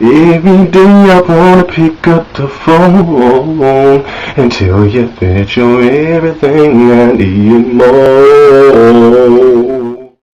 Every day I wanna pick up the phone and tell you that you're everything I need more.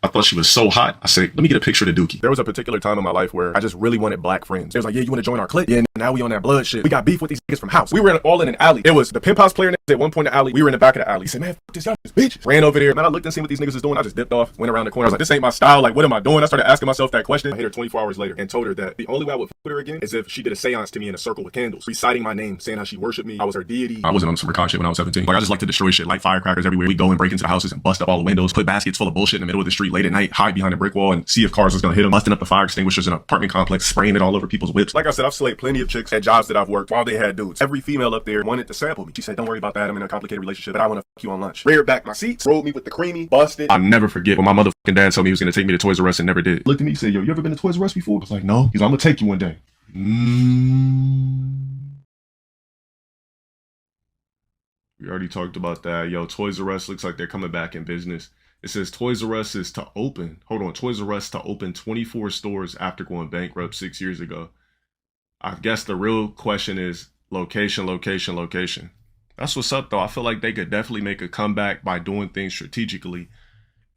I thought she was so hot. I said, let me get a picture of the Dookie. There was a particular time in my life where I just really wanted black friends. They was like, yeah, you want to join our clique? Yeah, now we on that blood shit. We got beef with these niggas from house. We were all in an alley. It was the pimp house player at one point in the alley. We were in the back of the alley. He said, man, fuck this, y'all this bitch. Ran over there. Man, I looked and seen what these niggas was doing. I just dipped off, went around the corner. I was like, this ain't my style. Like, what am I doing? I started asking myself that question. I hit her 24 hours later and told her that the only way I would fuck with her again is if she did a seance to me in a circle with candles, reciting my name, saying how she worshiped me. I was her deity. I wasn't on some recon shit when I was 17. Like, I just like to destroy shit, like firecrackers everywhere. We go and break into the houses and bust up all the windows, put baskets full of bullshit in the middle of the street late at night, hide behind a brick wall and see if cars was gonna hit them, busting up the fire extinguishers in an apartment complex, spraying it all over people's whips. Like I said, I've slayed plenty of chicks at jobs that I've worked while they had dudes. Every female up there wanted to sample me. She said, don't worry about that, I'm in a complicated relationship, but I want to fuck you on lunch. Reared back my seats, rolled me with the creamy, busted. I'll never forget when my motherfucking dad told me he was gonna take me to Toys R Us and never did. Looked at me, said, yo, you ever been to Toys R Us before? I was like, no. He's like, I'm gonna take you one day. We already talked about that. Yo, Toys R Us looks like they're coming back in business. It says Toys R Us is to open. Hold on, Toys R Us to open 24 stores after going bankrupt 6 years ago. I guess the real question is location, location, location. That's what's up though. I feel like they could definitely make a comeback by doing things strategically.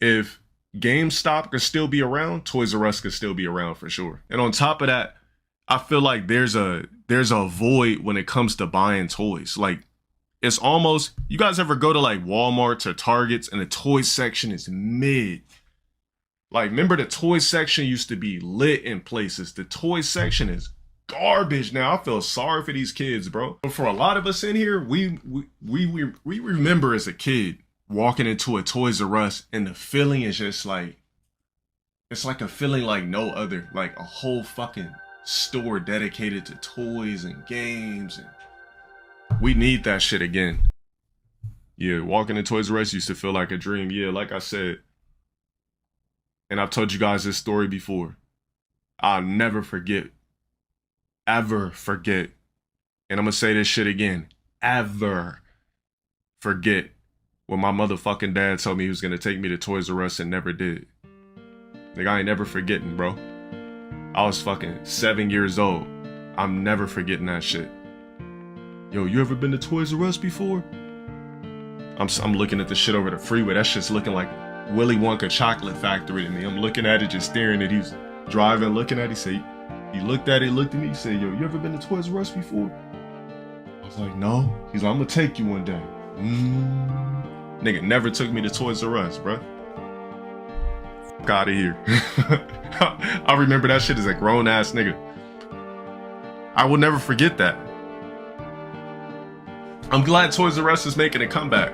If GameStop could still be around, Toys R Us could still be around for sure. And on top of that, I feel like there's a void when it comes to buying toys. Like, it's almost, you guys ever go to like Walmart's or Target's and the toy section is mid? Like, remember the toy section used to be lit in places. The toy section is garbage now. I feel sorry for these kids, bro. But for a lot of us in here, we remember as a kid walking into a Toys R Us and the feeling is just like, it's like a feeling like no other. Like a whole fucking store dedicated to toys and games, and we need that shit again. Yeah, walking in Toys R Us used to feel like a dream. Yeah, like I said, and I've told you guys this story before. I'll never forget, ever forget, and I'm gonna say this shit again, ever forget when my motherfucking dad told me he was gonna take me to Toys R Us and never did. Like, I ain't never forgetting, bro. I was fucking 7 years old. I'm never forgetting that shit. Yo, you ever been to Toys R Us before? I'm looking at the shit over the freeway. That shit's looking like Willy Wonka chocolate factory to me. I'm looking at it, just staring at it. He's driving, looking at it. He said, he looked at it, looked at me. He said, yo, you ever been to Toys R Us before? I was like, no. He's like, I'm gonna take you one day. Nigga never took me to Toys R Us, bro. Fuck out of here. I remember that shit as a grown ass nigga. I will never forget that. I'm glad Toys R Us is making a comeback.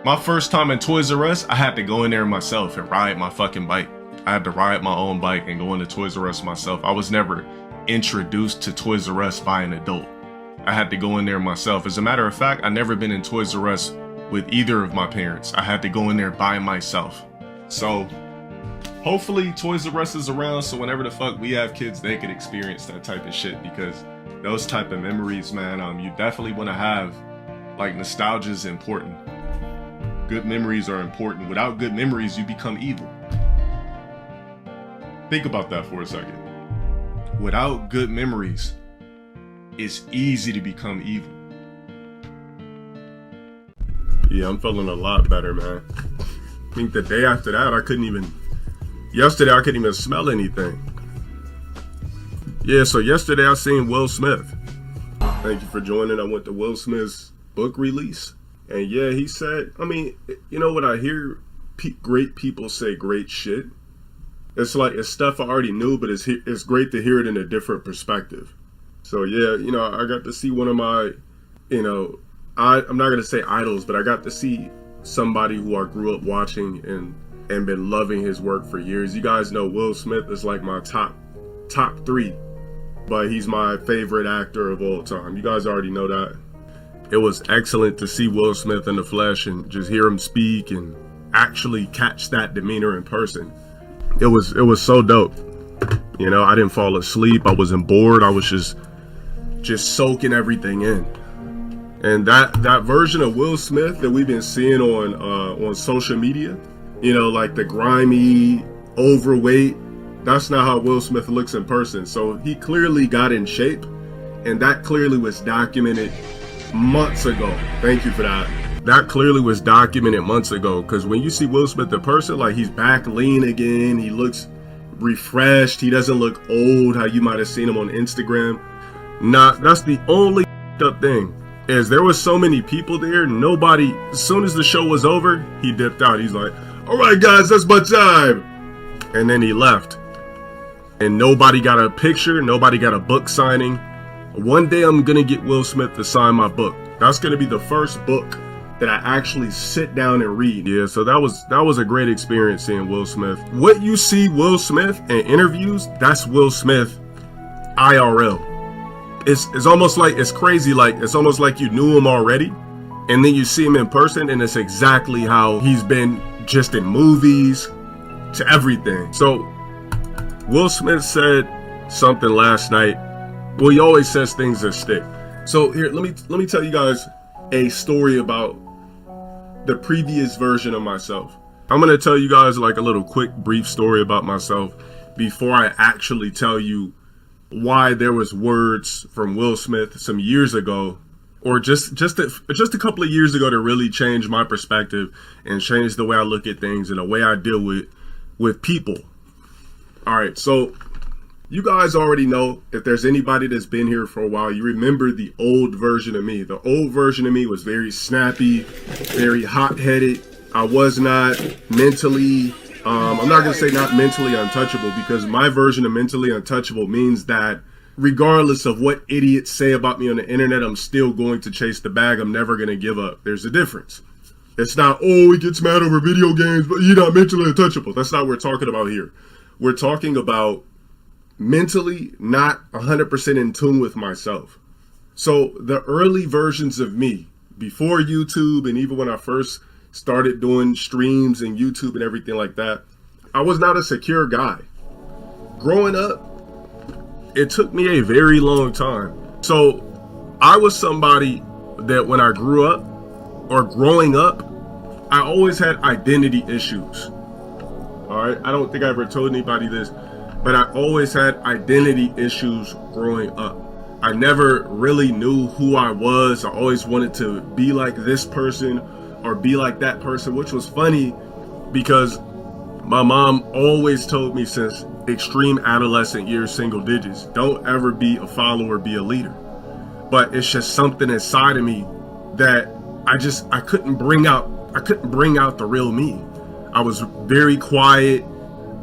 My first time in Toys R Us, I had to go in there myself and ride my fucking bike. I had to ride my own bike and go into Toys R Us myself. I was never introduced to Toys R Us by an adult. I had to go in there myself. As a matter of fact, I never been in Toys R Us with either of my parents. I had to go in there by myself. So hopefully Toys R Us is around so whenever the fuck we have kids, they can experience that type of shit, because those type of memories, man, you definitely want to have. Like, nostalgia is important. Good memories are important. Without good memories, you become evil. Think about that for a second. Without good memories, it's easy to become evil. Yeah, I'm feeling a lot better, man. I think the day after that, yesterday I couldn't even smell anything. Yeah, so yesterday I seen Will Smith. Thank you for joining. I went to Will Smith's book release. And yeah, he said, I mean, you know what, I hear great people say great shit. It's like, it's stuff I already knew, but it's great to hear it in a different perspective. So yeah, you know, I got to see one of my, you know, I'm not going to say idols, but I got to see somebody who I grew up watching and been loving his work for years. You guys know Will Smith is like my top 3, but he's my favorite actor of all time. You guys already know that. It was excellent to see Will Smith in the flesh and just hear him speak and actually catch that demeanor in person. It was so dope. You know, I didn't fall asleep. I wasn't bored. I was just soaking everything in. And that version of Will Smith that we've been seeing on social media, you know, like the grimy, overweight, That's not how Will Smith looks in person. So he clearly got in shape, and that clearly was documented months ago. Thank you for that. That clearly was documented months ago, because when you see Will Smith in person, like, he's back lean again, he looks refreshed, he doesn't look old how you might have seen him on Instagram. Nah, that's the only up thing, is there was so many people there, nobody, as soon as the show was over, he dipped out. He's like, all right guys, that's my time, and then he left, and nobody got a picture, nobody got a book signing. One day I'm gonna get Will Smith to sign my book. That's gonna be the first book that I actually sit down and read. Yeah, so that was a great experience seeing Will Smith. What you see Will Smith in interviews, that's Will Smith IRL. It's almost like, it's crazy, like it's almost like you knew him already, and then you see him in person, and it's exactly how he's been just in movies to everything. So Will Smith said something last night. Well, he always says things that stick. So here, let me tell you guys a story about the previous version of myself. I'm gonna tell you guys like a little quick brief story about myself before I actually tell you why there was words from Will Smith some years ago, or just a couple of years ago, to really change my perspective and change the way I look at things and the way I deal with people. All right, so you guys already know, if there's anybody that's been here for a while, you remember the old version of me. The old version of me was very snappy, very hot-headed. I was not mentally, I'm not gonna say not mentally untouchable, because my version of mentally untouchable means that regardless of what idiots say about me on the internet, I'm still going to chase the bag. I'm never gonna give up. There's a difference. It's not, oh, he gets mad over video games, but you're not mentally untouchable. That's not what we're talking about here. We're talking about mentally not 100% in tune with myself. So the early versions of me, before YouTube, and even when I first started doing streams and YouTube and everything like that, I was not a secure guy. Growing up, it took me a very long time. So I was somebody that when I grew up, or growing up, I always had identity issues. All right, I don't think I ever told anybody this, but I always had identity issues growing up. I never really knew who I was. I always wanted to be like this person or be like that person, which was funny because my mom always told me since extreme adolescent years, single digits, don't ever be a follower, be a leader. But it's just something inside of me that I couldn't bring out the real me. I was very quiet.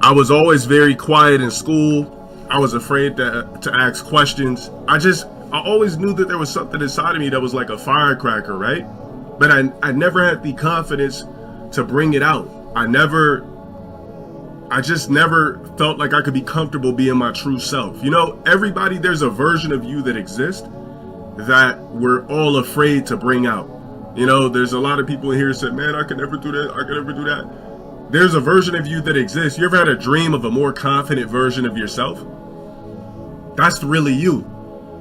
I was always very quiet in school. I was afraid to ask questions. I always knew that there was something inside of me that was like a firecracker, right? But I never had the confidence to bring it out. I just never felt like I could be comfortable being my true self. You know, everybody, there's a version of you that exists that we're all afraid to bring out. You know, there's a lot of people here who said, man, I could never do that. I could never do that. There's a version of you that exists. You ever had a dream of a more confident version of yourself? That's really you.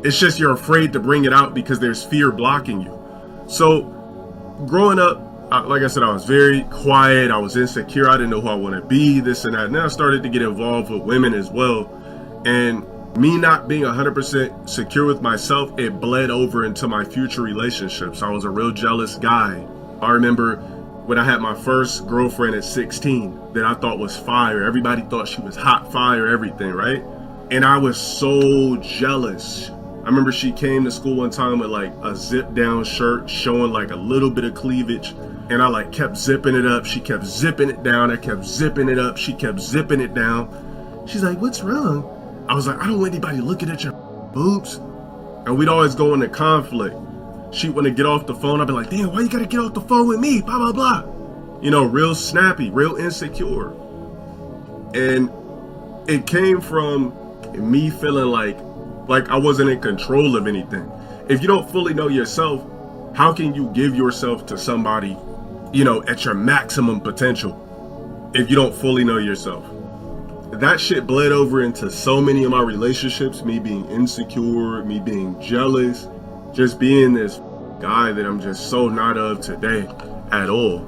It's just you're afraid to bring it out because there's fear blocking you. So growing up, like I said, I was very quiet. I was insecure. I didn't know who I want to be, this and that. And then I started to get involved with women as well. And me not being 100% secure with myself, it bled over into my future relationships. I was a real jealous guy. I remember when I had my first girlfriend at 16 that I thought was fire. Everybody thought she was hot fire, everything, right? And I was so jealous. I remember she came to school one time with like a zip down shirt showing like a little bit of cleavage. And I like kept zipping it up. She kept zipping it down. I kept zipping it up. She kept zipping it down. She's like, what's wrong? I was like, I don't want anybody looking at your boobs. And we'd always go into conflict. She'd want to get off the phone. I'd be like, damn, why you gotta get off the phone with me? Blah, blah, blah. You know, real snappy, real insecure. And it came from me feeling like I wasn't in control of anything. If you don't fully know yourself, how can you give yourself to somebody, you know, at your maximum potential if you don't fully know yourself? That shit bled over into so many of my relationships, me being insecure, me being jealous, just being this guy that I'm just so not of today at all.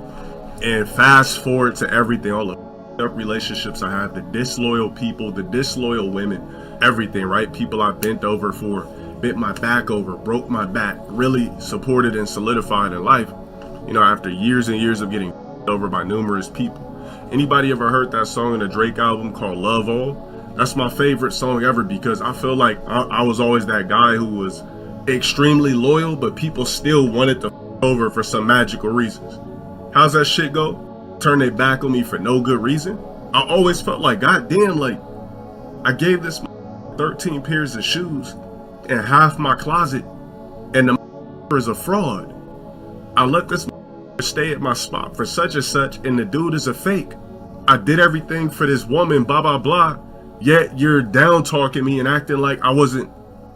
And fast forward to everything, all the up relationships I had, the disloyal people, the disloyal women, everything, right? People I bent over for, bent my back over, broke my back, really supported and solidified in life, you know, after years and years of getting over by numerous people. Anybody ever heard that song in the Drake album called Love All? That's my favorite song ever, because I feel like I was always that guy who was extremely loyal, but people still wanted to over for some magical reasons. How's that shit go? Turn their back on me for no good reason? I always felt like, goddamn, like, I gave this 13 pairs of shoes and half my closet, and the is a fraud. I let this stay at my spot for such and such, and the dude is a fake. I did everything for this woman, blah, blah, blah, yet you're down talking me and acting like I wasn't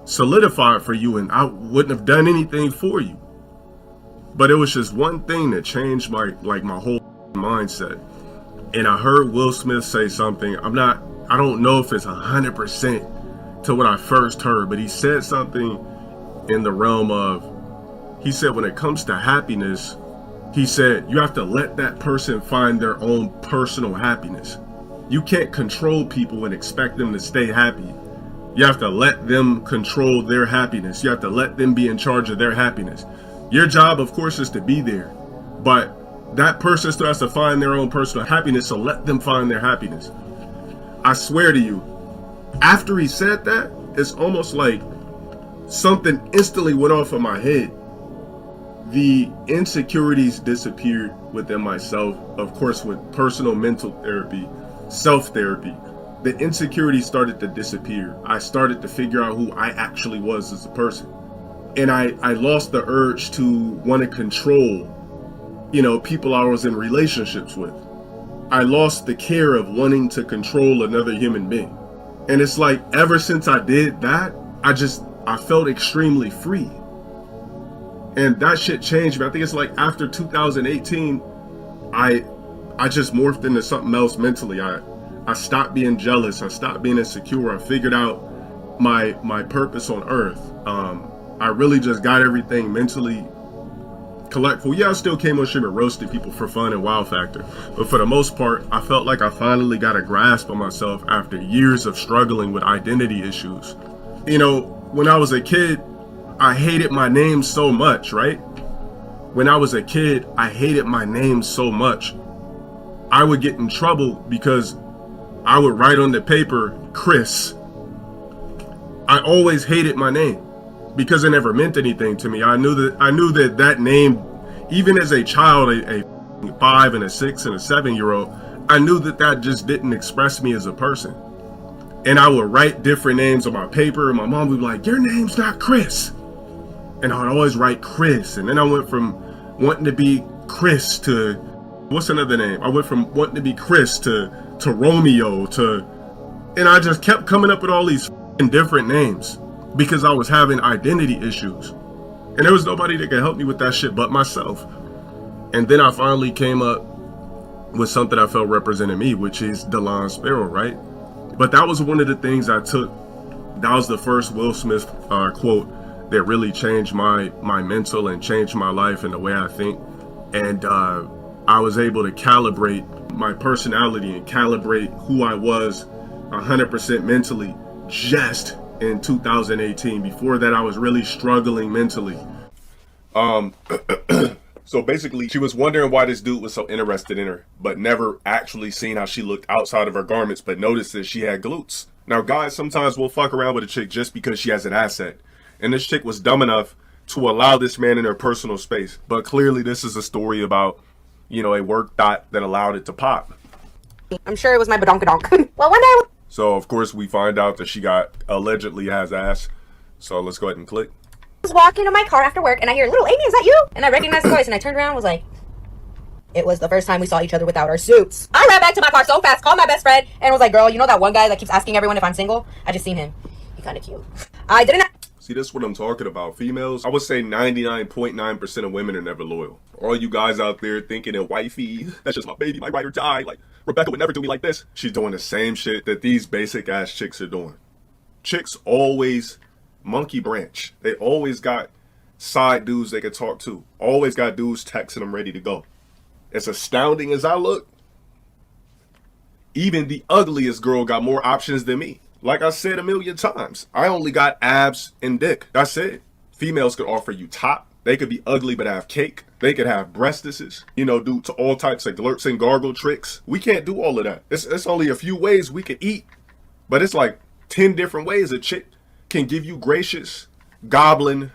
solidified for you and I wouldn't have done anything for you. But it was just one thing that changed my whole mindset. And I heard Will Smith say something. I don't know if it's 100% to what I first heard, but he said something in the realm of, he said, when it comes to happiness, he said, you have to let that person find their own personal happiness. You can't control people and expect them to stay happy. You have to let them control their happiness. You have to let them be in charge of their happiness. Your job, of course, is to be there, but that person still has to find their own personal happiness, so let them find their happiness. I swear to you, after he said that, it's almost like something instantly went off of my head. The insecurities disappeared within myself, of course, with personal mental therapy, self-therapy. The insecurities started to disappear. I started to figure out who I actually was as a person. And I lost the urge to want to control, you know, people I was in relationships with. I lost the care of wanting to control another human being. And it's like, ever since I did that, I felt extremely free. And that shit changed me. I think it's like after 2018, I just morphed into something else mentally. I stopped being jealous. I stopped being insecure. I figured out my purpose on earth. I really just got everything mentally collectible. Yeah, I still came on stream and roasted people for fun and wow factor. But for the most part, I felt like I finally got a grasp on myself after years of struggling with identity issues. You know, when I was a kid, I hated my name so much, right? When I was a kid, I hated my name so much. I would get in trouble because I would write on the paper, Chris. I always hated my name because it never meant anything to me. I knew that name, even as a child, a 5 and a 6 and a 7-year-old, I knew that just didn't express me as a person. And I would write different names on my paper, and my mom would be like, your name's not Chris. And I would always write Chris. And then I went from wanting to be Chris to, what's another name? I went from wanting to be Chris to Romeo and I just kept coming up with all these different names because I was having identity issues. And there was nobody that could help me with that shit but myself. And then I finally came up with something I felt represented me, which is Delon Sparrow, right? But that was one of the things I took. That was the first Will Smith quote that really changed my mental and changed my life and the way I think. And I was able to calibrate my personality and calibrate who I was 100% mentally just in 2018. Before that, I was really struggling mentally. So basically, she was wondering why this dude was so interested in her, but never actually seen how she looked outside of her garments, but noticed that she had glutes. Now, guys sometimes will fuck around with a chick just because she has an asset. And this chick was dumb enough to allow this man in her personal space. But clearly, this is a story about, you know, a work dot that allowed it to pop. I'm sure it was my badonkadonk. Well, one day... So, of course, we find out that she allegedly has ass. So, let's go ahead and click. I was walking to my car after work and I hear, little Amy, is that you? And I recognized the voice and I turned around and was like, it was the first time we saw each other without our suits. I ran back to my car so fast, called my best friend, and was like, girl, you know that one guy that keeps asking everyone if I'm single? I just seen him. He kind of cute. I didn't... See, this is what I'm talking about. Females, I would say 99.9% of women are never loyal. All you guys out there thinking that wifey, that's just my baby, my ride or die. Like, Rebecca would never do me like this. She's doing the same shit that these basic ass chicks are doing. Chicks always monkey branch. They always got side dudes they could talk to. Always got dudes texting them ready to go. As astounding as I look, Even the ugliest girl got more options than me. Like I said a million times, I only got abs and dick. That's it. Females could offer you top. They could be ugly but have cake. They could have breastises. You know, do to all types of glurps and gargle tricks. We can't do all of that. It's only a few ways we could eat. But it's like 10 different ways a chick can give you gracious, goblin,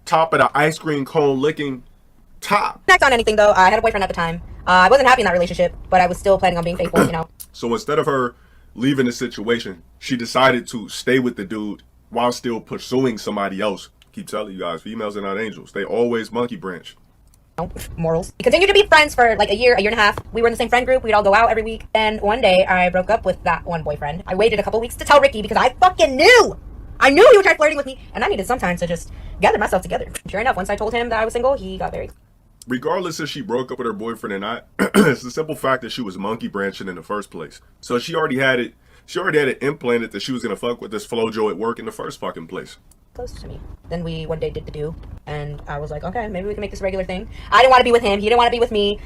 top of the ice cream cone licking top. Connect on anything though. I had a boyfriend at the time. I wasn't happy in that relationship, but I was still planning on being faithful, you know. So instead of her leaving the situation, she decided to stay with the dude while still pursuing somebody else. Keep telling you guys, females are not angels. They always monkey branch. Morals. We continued to be friends for like a year and a half. We were in the same friend group. We'd all go out every week. And one day I broke up with that one boyfriend. I waited a couple weeks to tell Ricky because I fucking knew. I knew he would try flirting with me, and I needed some time to just gather myself together. Sure enough, once I told him that I was single, he got married. Regardless if she broke up with her boyfriend or not, it's the simple fact that she was monkey branching in the first place. So she already had it implanted that she was gonna fuck with this Flojo at work in the first fucking place. Close to me. Then we one day did the do, and I was like, okay, maybe we can make this a regular thing. I didn't want to be with him. He didn't want to be with me.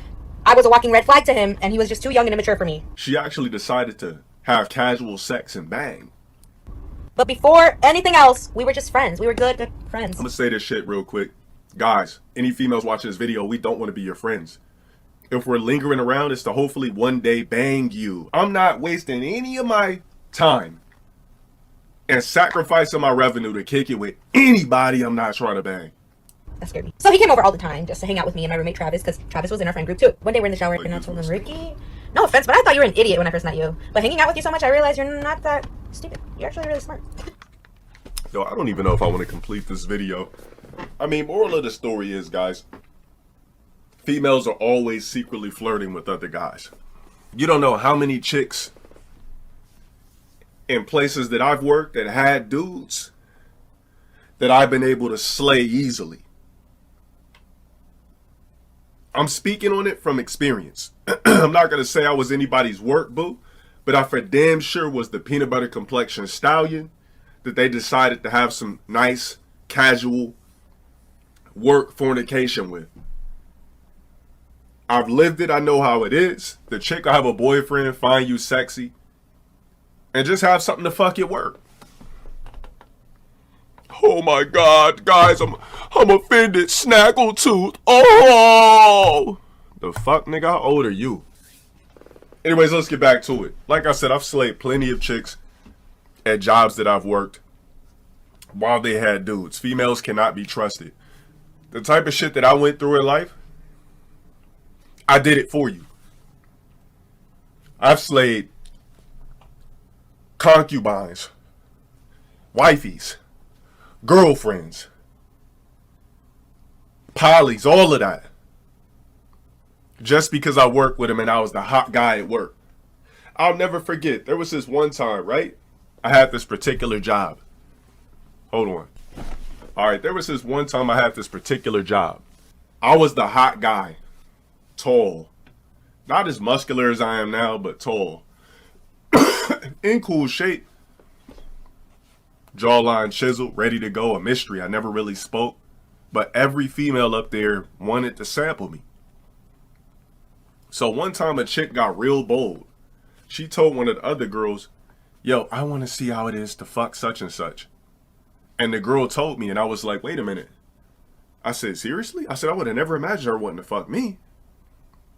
I was a walking red flag to him, and he was just too young and immature for me. She actually decided to have sex and bang. But before anything else, we were just friends. We were good friends. I'm gonna say this shit real quick. Guys, any females watching this video, we don't want to be your friends. If we're lingering around, it's to hopefully one day bang you. I'm not wasting any of my time and sacrificing my revenue to kick it with anybody I'm not trying to bang. That scared me. So he came over all the time just to hang out with me and my roommate Travis, because Travis was in our friend group too. One day we're in the shower and I told him, Ricky, no offense, but I thought you were an idiot when I first met you. But hanging out with you so much, I realized you're not that stupid. You're actually really smart. Yo, I don't even know if I want to complete this video. I mean, moral of the story is, guys, females are always secretly flirting with other guys. You don't know how many chicks in places that I've worked that had dudes that I've been able to slay easily. I'm speaking on it from experience. I'm not going to say I was anybody's work boo, but I for damn sure was the peanut butter complexion stallion that they decided to have some nice, casual work fornication with. I've lived it. I know how it is. The chick will have a boyfriend, find you sexy, and just have something to fuck at work. Oh my God, guys, I'm offended. Snaggletooth. Oh, the fuck, nigga, how old are you? Anyways, let's get back to it. Like I said, I've slayed plenty of chicks at jobs that I've worked while they had dudes. Females cannot be trusted. The type of shit that I went through in life, I did it for you. I've slayed concubines, wifeys, girlfriends, polys, all of that. Just because I worked with them and I was the hot guy at work. I'll never forget, there was this one time, right? I had this particular job. Hold on. All right, there was this one time I had this particular job. I was the hot guy. Tall. Not as muscular as I am now, but tall. In cool shape. Jawline chiseled, ready to go, a mystery. I never really spoke. But every female up there wanted to sample me. So one time a chick got real bold. She told one of the other girls, yo, I want to see how it is to fuck such and such. And the girl told me, and I was like, wait a minute. I said, seriously? I said, I would have never imagined her wanting to fuck me.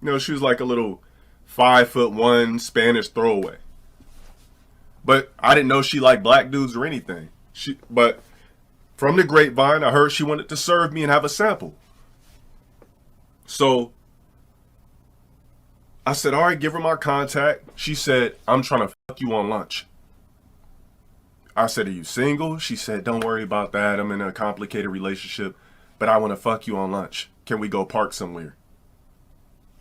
You know, she was like a little 5'1" Spanish throwaway. But I didn't know she liked black dudes or anything. But from the grapevine, I heard she wanted to serve me and have a sample. So I said, all right, give her my contact. She said, I'm trying to fuck you on lunch. I said, are you single? She said, don't worry about that. I'm in a complicated relationship, but I want to fuck you on lunch. Can we go park somewhere?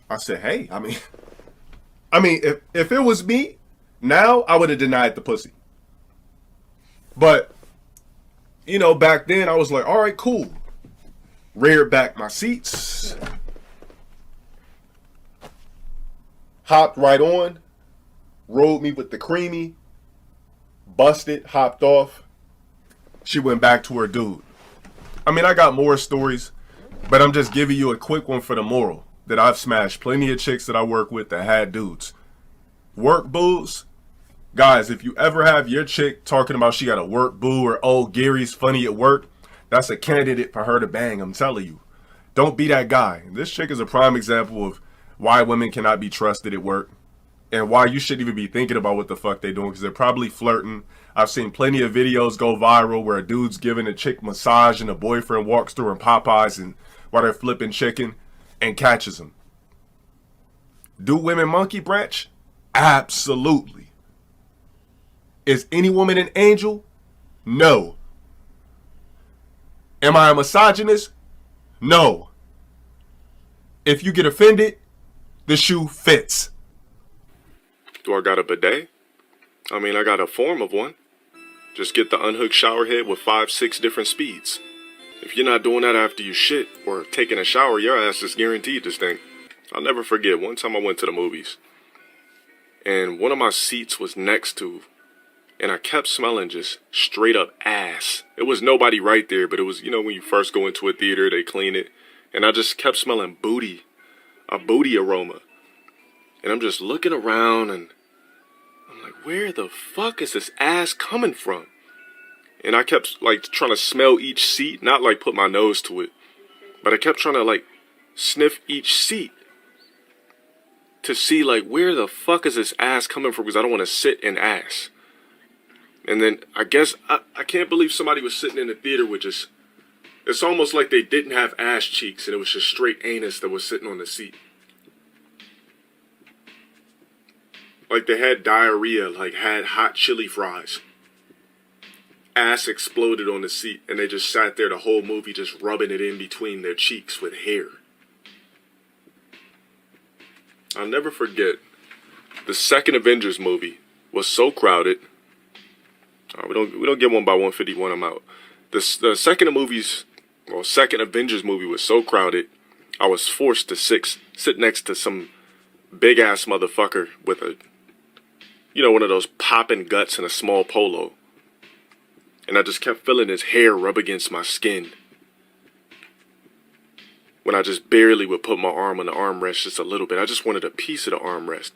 I said, hey, I mean, if it was me, now I would have denied the pussy. But, you know, back then I was like, all right, cool. Reared back my seats. Hopped right on. Rode me with the creamy. Busted, hopped off. She went back to her dude. I mean, I got more stories, but I'm just giving you a quick one for the moral. that I've smashed plenty of chicks that I work with that had dudes. Work boos. Guys, if you ever have your chick talking about she got a work boo or, oh, Gary's funny at work, that's a candidate for her to bang, I'm telling you. Don't be that guy. This chick is a prime example of why women cannot be trusted at work and why you shouldn't even be thinking about what the fuck they're doing, because they're probably flirting. I've seen plenty of videos go viral where a dude's giving a chick massage and a boyfriend walks through in Popeyes and while they're flipping chicken and catches him. Do women monkey branch? Absolutely. Is any woman an angel? No. Am I a misogynist? No. If you get offended, the shoe fits. Do I got a bidet? I mean, I got a form of one. Just get the unhooked shower head with 5-6 different speeds. If you're not doing that after you shit or taking a shower, your ass is guaranteed to stink. I'll never forget, one time I went to the movies, and one of my seats was next to, and I kept smelling just straight up ass. It was nobody right there, but it was, you know, when you first go into a theater, they clean it. And I just kept smelling booty, a booty aroma. And I'm just looking around and I'm like, where the fuck is this ass coming from? And I kept like trying to smell each seat, not like put my nose to it, but I kept trying to like sniff each seat to see like where the fuck is this ass coming from, because I don't want to sit in ass. And then I guess I can't believe somebody was sitting in the theater with just, it's almost like they didn't have ass cheeks and it was just straight anus that was sitting on the seat. Like they had diarrhea, like had hot chili fries. Ass exploded on the seat and they just sat there the whole movie just rubbing it in between their cheeks with hair. I'll never forget, the second Avengers movie was so crowded. We don't get one by 151. I'm out. The second Avengers movie was so crowded, I was forced to sit next to some big ass motherfucker with a, you know, one of those popping guts and a small polo, and I just kept feeling his hair rub against my skin when I just barely would put my arm on the armrest just a little bit. I just wanted a piece of the armrest,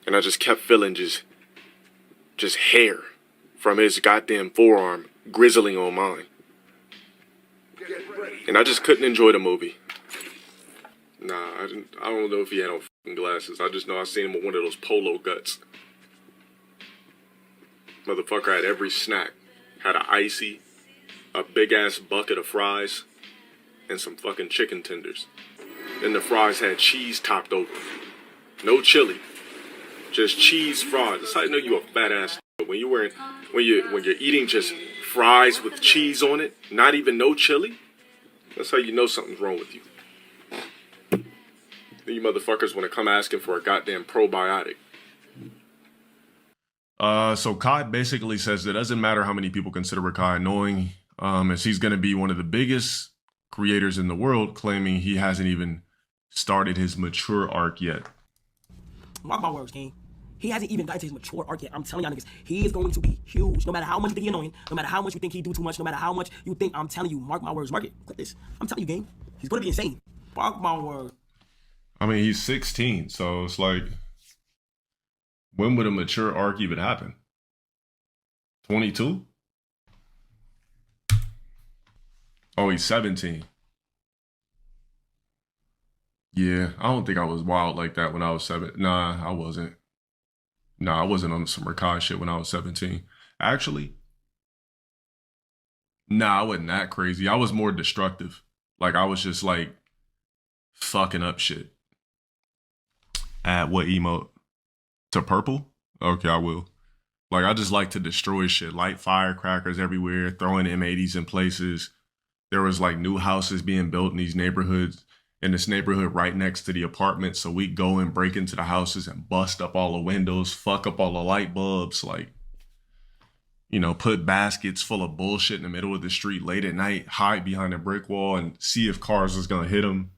and I just kept feeling just hair from his goddamn forearm grizzling on mine. And I just couldn't enjoy the movie. Nah, I don't know if he had on fucking glasses. I just know I seen him with one of those polo guts. Motherfucker had every snack. Had an icy, a big ass bucket of fries, and some fucking chicken tenders. Then the fries had cheese topped over. No chili. Just cheese fries. That's how you know you a fat ass. When you're eating just fries with cheese on it, not even no chili, that's how you know something's wrong with you. Then you motherfuckers want to come asking for a goddamn probiotic. So Kai basically says it doesn't matter how many people consider Kai annoying, as he's going to be one of the biggest creators in the world, claiming he hasn't even started his mature arc yet. Mark my words, King. He hasn't even gotten to his mature arc yet. I'm telling y'all niggas, he is going to be huge. No matter how much you think he's annoying, no matter how much you think he do too much, no matter how much you think, I'm telling you, mark my words, mark it. Click this. I'm telling you, gang. He's going to be insane. Mark my words. I mean, he's 16, so it's like, when would a mature arc even happen? 22? Oh, he's 17. Yeah, I don't think I was wild like that when I was 7. Nah, I wasn't. Nah, I wasn't on some Rakai shit when I was 17. Actually, nah, I wasn't that crazy. I was more destructive. Like, I was just like fucking up shit. Add what emote? To purple? Okay, I will. Like, I just like to destroy shit. Light firecrackers everywhere, throwing M80s in places. There was like new houses being built in these neighborhoods. In this neighborhood right next to the apartment, so we go and break into the houses and bust up all the windows, fuck up all the light bulbs, like, you know, put baskets full of bullshit in the middle of the street late at night, hide behind a brick wall and see if cars was gonna hit them.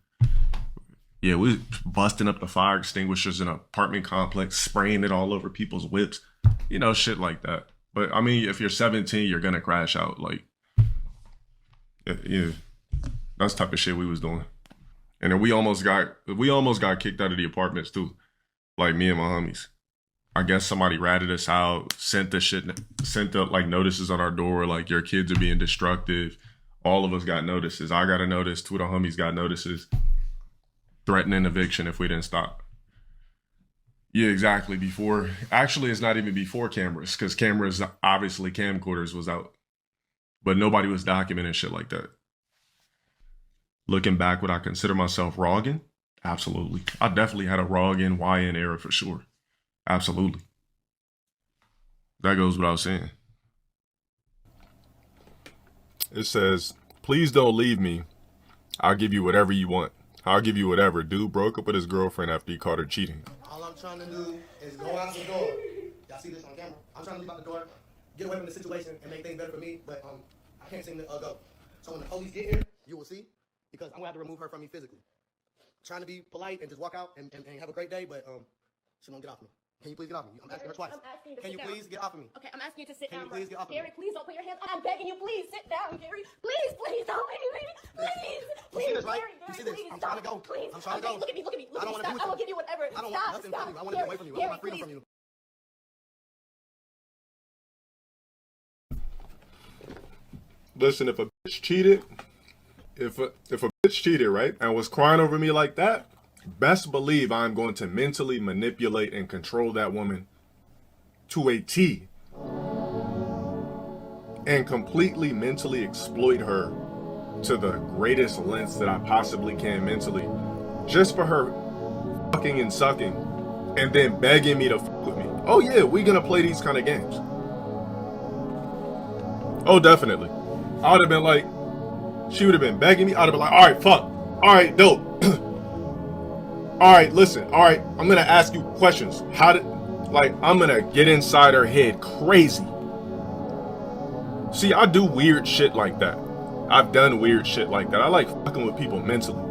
Yeah, we was busting up the fire extinguishers in an apartment complex, spraying it all over people's whips, you know, shit like that. But I mean, if you're 17, you're gonna crash out. Like, yeah, that's the type of shit we was doing. And then we almost got kicked out of the apartments too. Like me and my homies. I guess somebody ratted us out, sent the like notices on our door, like your kids are being destructive. All of us got notices. I got a notice, two of the homies got notices, threatening eviction if we didn't stop. Yeah, exactly. Before, actually, it's not even before cameras, because cameras, obviously camcorders was out, but nobody was documenting shit like that. Looking back, would I consider myself Roggin? Absolutely. I definitely had a Roggin YN era for sure. Absolutely. That goes without saying. It says, please don't leave me. I'll give you whatever you want. I'll give you whatever. Dude broke up with his girlfriend after he caught her cheating. All I'm trying to do is go out the door. Y'all see this on camera? I'm trying to leave out the door, get away from the situation, and make things better for me, but I can't seem to go. So when the police get here, you will see, because I'm going to have to remove her from me physically. Trying to be polite and just walk out and have a great day, but she won't get off me. Can you please get off me? I'm asking her twice. Can you please get off of me? Okay, I'm asking you to sit down. Can you please get off of me? Gary, please don't put your hands. I'm begging you, please sit down, Gary. Please, please don't leave me. Please, You see this, right? Gary, You see this? please, I'm trying to go. Please, I'm trying to go. Look at me, look at me, look I don't at want to be with me. Stop. I will you. give you whatever. I don't want nothing from you. I want to get away from you. I want my freedom from you. Listen, if a bitch cheated, if a bitch cheated, right, and was crying over me like that, best believe I'm going to mentally manipulate and control that woman to a T. And completely mentally exploit her to the greatest lengths that I possibly can mentally. Just for her fucking and sucking and then begging me to fuck with me. Oh yeah, we gonna play these kind of games. Oh, definitely. I would have been like, she would have been begging me. I would have been like, all right, fuck. All right, dope. All right, listen. All right, I'm going to ask you questions. I'm going to get inside her head crazy. See, I do weird shit like that. I've done weird shit like that. I like fucking with people mentally.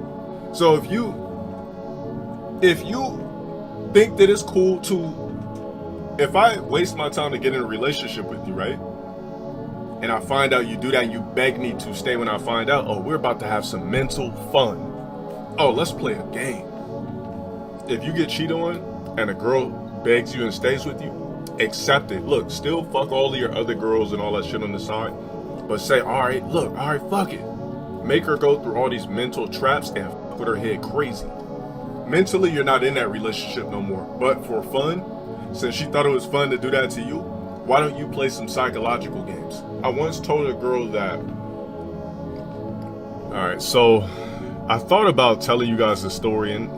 So if you think that it's cool to, if I waste my time to get in a relationship with you, right? And I find out you do that and you beg me to stay when I find out, oh, we're about to have some mental fun. Oh, let's play a game. If you get cheated on and a girl begs you and stays with you, accept it. Look, still fuck all of your other girls and all that shit on the side. But say, all right, fuck it. Make her go through all these mental traps and fuck with her head crazy. Mentally, you're not in that relationship no more. But for fun, since she thought it was fun to do that to you, why don't you play some psychological games? I once told a girl that, all right, so I thought about telling you guys the story, and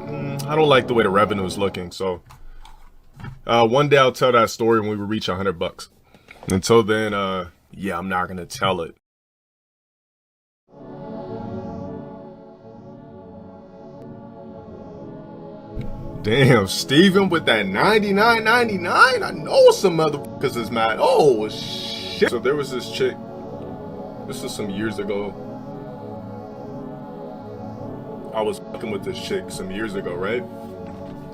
I don't like the way the revenue is looking, so one day I'll tell that story when we reach $100. Until then, yeah, I'm not gonna tell it. Damn, Steven with that $99.99? I know some motherfuckers is mad. Oh, shit. So there was this chick. This was some years ago. I was fucking with this chick some years ago, right?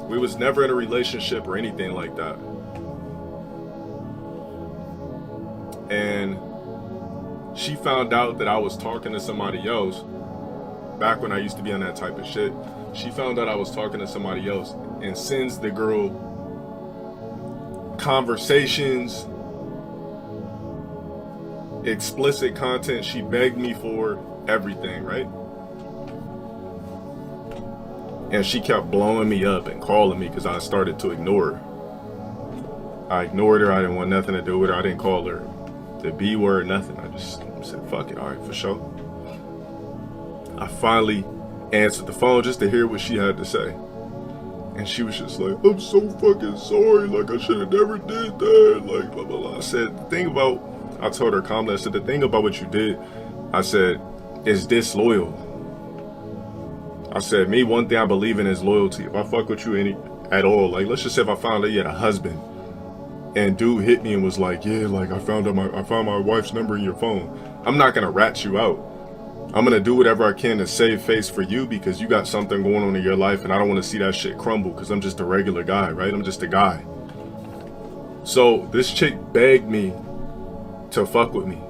We was never in a relationship or anything like that. And she found out that I was talking to somebody else back when I used to be on that type of shit. She found out I was talking to somebody else and sends the girl conversations, explicit content she begged me for, everything, right? And she kept blowing me up and calling me because I started to ignore her. I ignored her. I didn't want nothing to do with her. I didn't call her the B word, nothing. I just said, fuck it. All right, for sure. I finally answered the phone just to hear what she had to say. And she was just like, I'm so fucking sorry. Like, I should have never did that. Like, blah, blah, blah. I said, the thing about, I told her calmly, I said, the thing about what you did, I said, is disloyal. I said, me, one thing I believe in is loyalty. If I fuck with you at all, like, let's just say if I found out you had a husband and dude hit me and was like, yeah, like, I found my wife's number in your phone. I'm not gonna rat you out. I'm gonna do whatever I can to save face for you because you got something going on in your life and I don't want to see that shit crumble because I'm just a regular guy, right? I'm just a guy. So this chick begged me to fuck with me.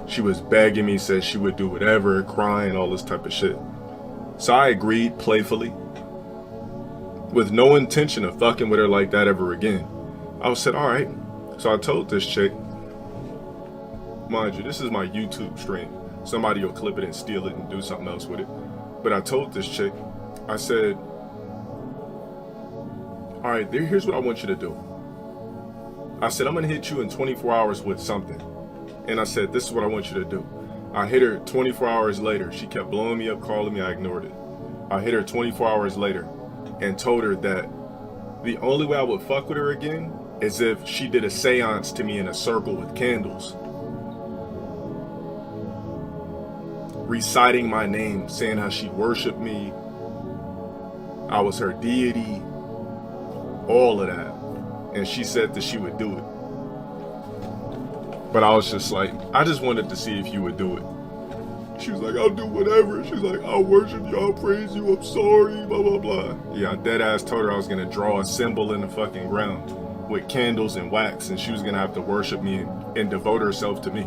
She was begging me, said she would do whatever, crying, all this type of shit. So I agreed playfully, with no intention of fucking with her like that ever again. I said, all right. So I told this chick, mind you, this is my YouTube stream. Somebody will clip it and steal it and do something else with it. But I told this chick, I said, all right, here's what I want you to do. I said, I'm gonna hit you in 24 hours with something. And I said, this is what I want you to do. I hit her 24 hours later. She kept blowing me up, calling me, I ignored it. I hit her 24 hours later and told her that the only way I would fuck with her again is if she did a seance to me in a circle with candles, reciting my name, saying how she worshiped me, I was her deity, all of that. And she said that she would do it. But I was just like, I just wanted to see if you would do it. She was like, I'll do whatever. She's like, I'll worship you, I'll praise you, I'm sorry, blah, blah, blah. Yeah, I dead ass told her I was gonna draw a symbol in the fucking ground with candles and wax, and she was gonna have to worship me and devote herself to me.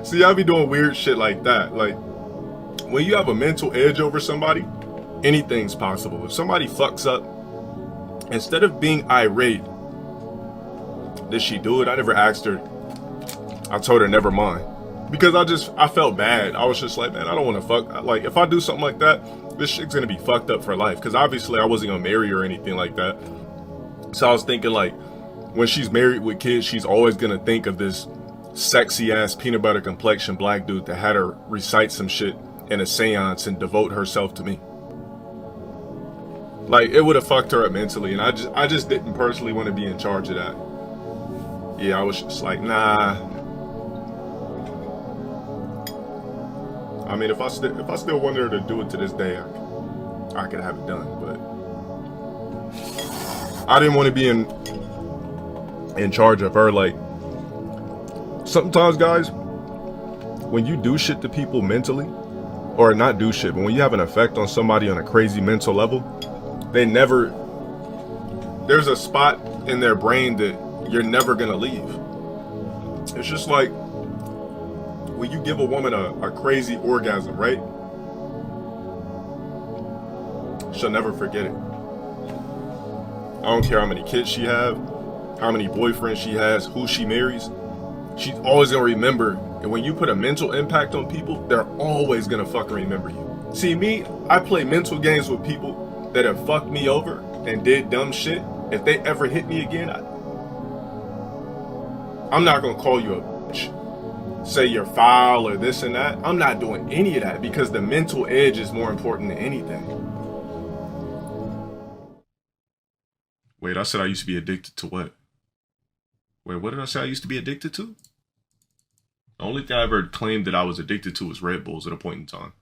See, I be doing weird shit like that. Like, when you have a mental edge over somebody, anything's possible. If somebody fucks up, instead of being irate, did she do it? I never asked her. I told her never mind, because I felt bad. I was just like, man, I don't want to fuck. Like, if I do something like that, this shit's gonna be fucked up for life. Because obviously I wasn't gonna marry her or anything like that. So I was thinking, like, when she's married with kids, she's always gonna think of this sexy ass peanut butter complexion black dude that had her recite some shit in a seance and devote herself to me. Like, it would have fucked her up mentally, and I just didn't personally want to be in charge of that. Yeah, I was just like, nah. I mean, if I still wanted her to do it to this day, I could have it done, but I didn't want to be in charge of her. Like, sometimes, guys, when you do shit to people mentally, or not do shit, but when you have an effect on somebody on a crazy mental level, there's a spot in their brain that you're never gonna leave. It's just like when you give a woman a crazy orgasm, right? She'll never forget it. I don't care how many kids she have, how many boyfriends she has, who she marries. She's always gonna remember. And when you put a mental impact on people, they're always gonna fucking remember you. See, me, I play mental games with people that have fucked me over and did dumb shit. If they ever hit me again, I'm not gonna call you a bitch, say you're foul or this and that. I'm not doing any of that, because the mental edge is more important than anything. Wait, I said I used to be addicted to what? Wait, what did I say I used to be addicted to? The only thing I ever claimed that I was addicted to was Red Bulls at a point in time.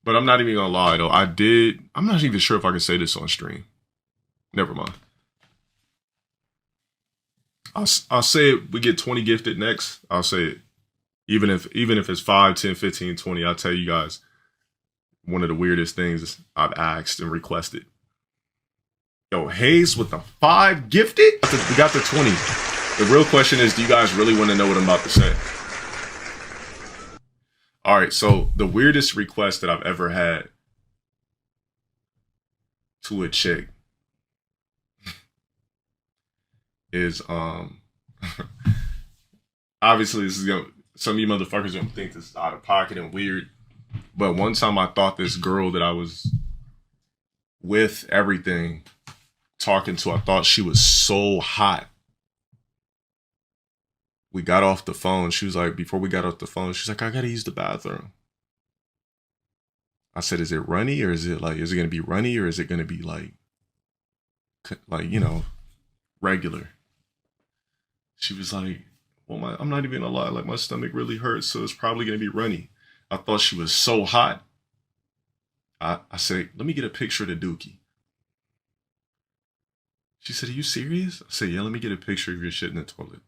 But I'm not even gonna lie though, I'm not even sure if I can say this on stream. Never mind. I'll say it, we get 20 gifted next, I'll say it. Even if it's 5, 10, 15, 20, I'll tell you guys one of the weirdest things I've asked and requested. Yo, Hayes with the 5 gifted? We got the 20. The real question is, do you guys really want to know what I'm about to say? All right, so the weirdest request that I've ever had to a chick is, obviously this is some of you motherfuckers are gonna think this is out of pocket and weird, but one time I thought this girl that I was with, everything, talking to, I thought she was so hot. We got off the phone. She was like, before we got off the phone, she's like, I gotta use the bathroom. I said, is it runny, or is it gonna be runny, or is it gonna be like, you know, regular? She was like, well, I'm not even gonna lie, like, my stomach really hurts, so it's probably gonna be runny. I thought she was so hot. I said, let me get a picture of the dookie. She said, are you serious? I said, yeah, let me get a picture of your shit in the toilet.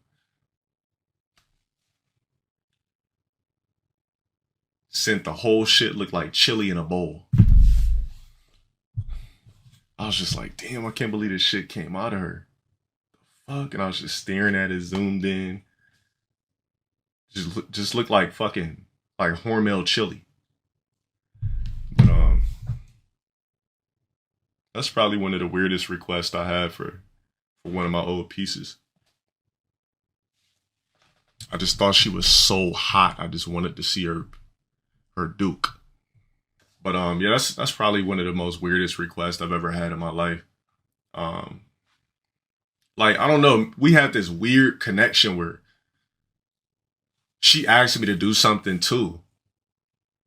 Sent the whole shit, looked like chili in a bowl. I was just like, damn, I can't believe this shit came out of her. The fuck? And I was just staring at it, zoomed in. Just look like fucking like Hormel chili. But that's probably one of the weirdest requests I had for one of my old pieces. I just thought she was so hot. I just wanted to see her Duke. But yeah, that's probably one of the most weirdest requests I've ever had in my life. Like, I don't know, we had this weird connection where she asked me to do something too.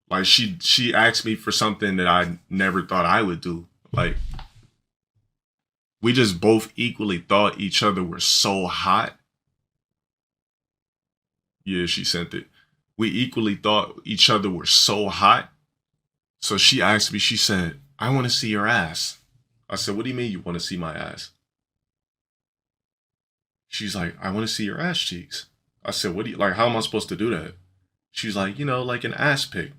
Like she asked me for something that I never thought I would do. Like, we just both equally thought each other were so hot. Yeah, she sent it. We equally thought each other were so hot. So she asked me, she said, I want to see your ass. I said, what do you mean you want to see my ass? She's like, I want to see your ass cheeks. I said, what do you, like, how am I supposed to do that? She's like, you know, like an ass pic.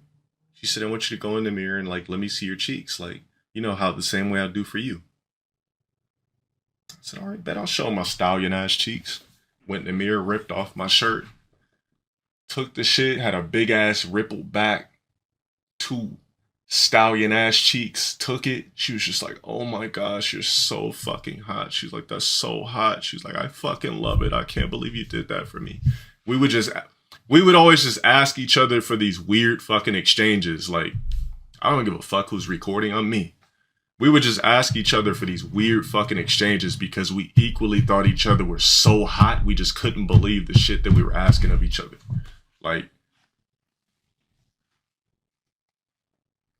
She said, I want you to go in the mirror and like, let me see your cheeks. Like, you know how the same way I do for you. I said, all right, bet I'll show my stallion ass cheeks. Went in the mirror, ripped off my shirt. Took the shit, had a big ass rippled back. 2 stallion ass cheeks. Took it. She was just like, oh my gosh, you're so fucking hot. She's like, that's so hot. She's like, I fucking love it. I can't believe you did that for me. We would always just ask each other for these weird fucking exchanges. Like, I don't give a fuck who's recording on me. We would just ask each other for these weird fucking exchanges because we equally thought each other were so hot. We just couldn't believe the shit that we were asking of each other. Like,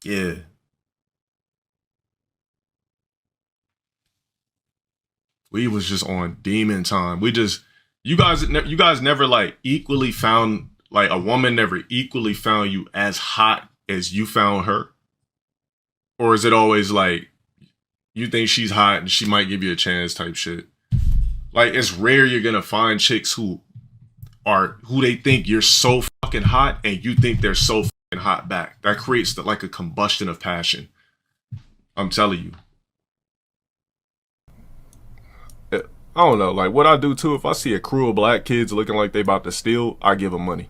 yeah. We was just on demon time. You guys never like equally found, like a woman never equally found you as hot as you found her? Or is it always like, you think she's hot and she might give you a chance type shit? Like, it's rare you're gonna find chicks who they think you're so fucking hot and you think they're so fucking hot back. That creates like a combustion of passion. I'm telling you. I don't know, like what I do too, if I see a crew of black kids looking like they about to steal, I give them money.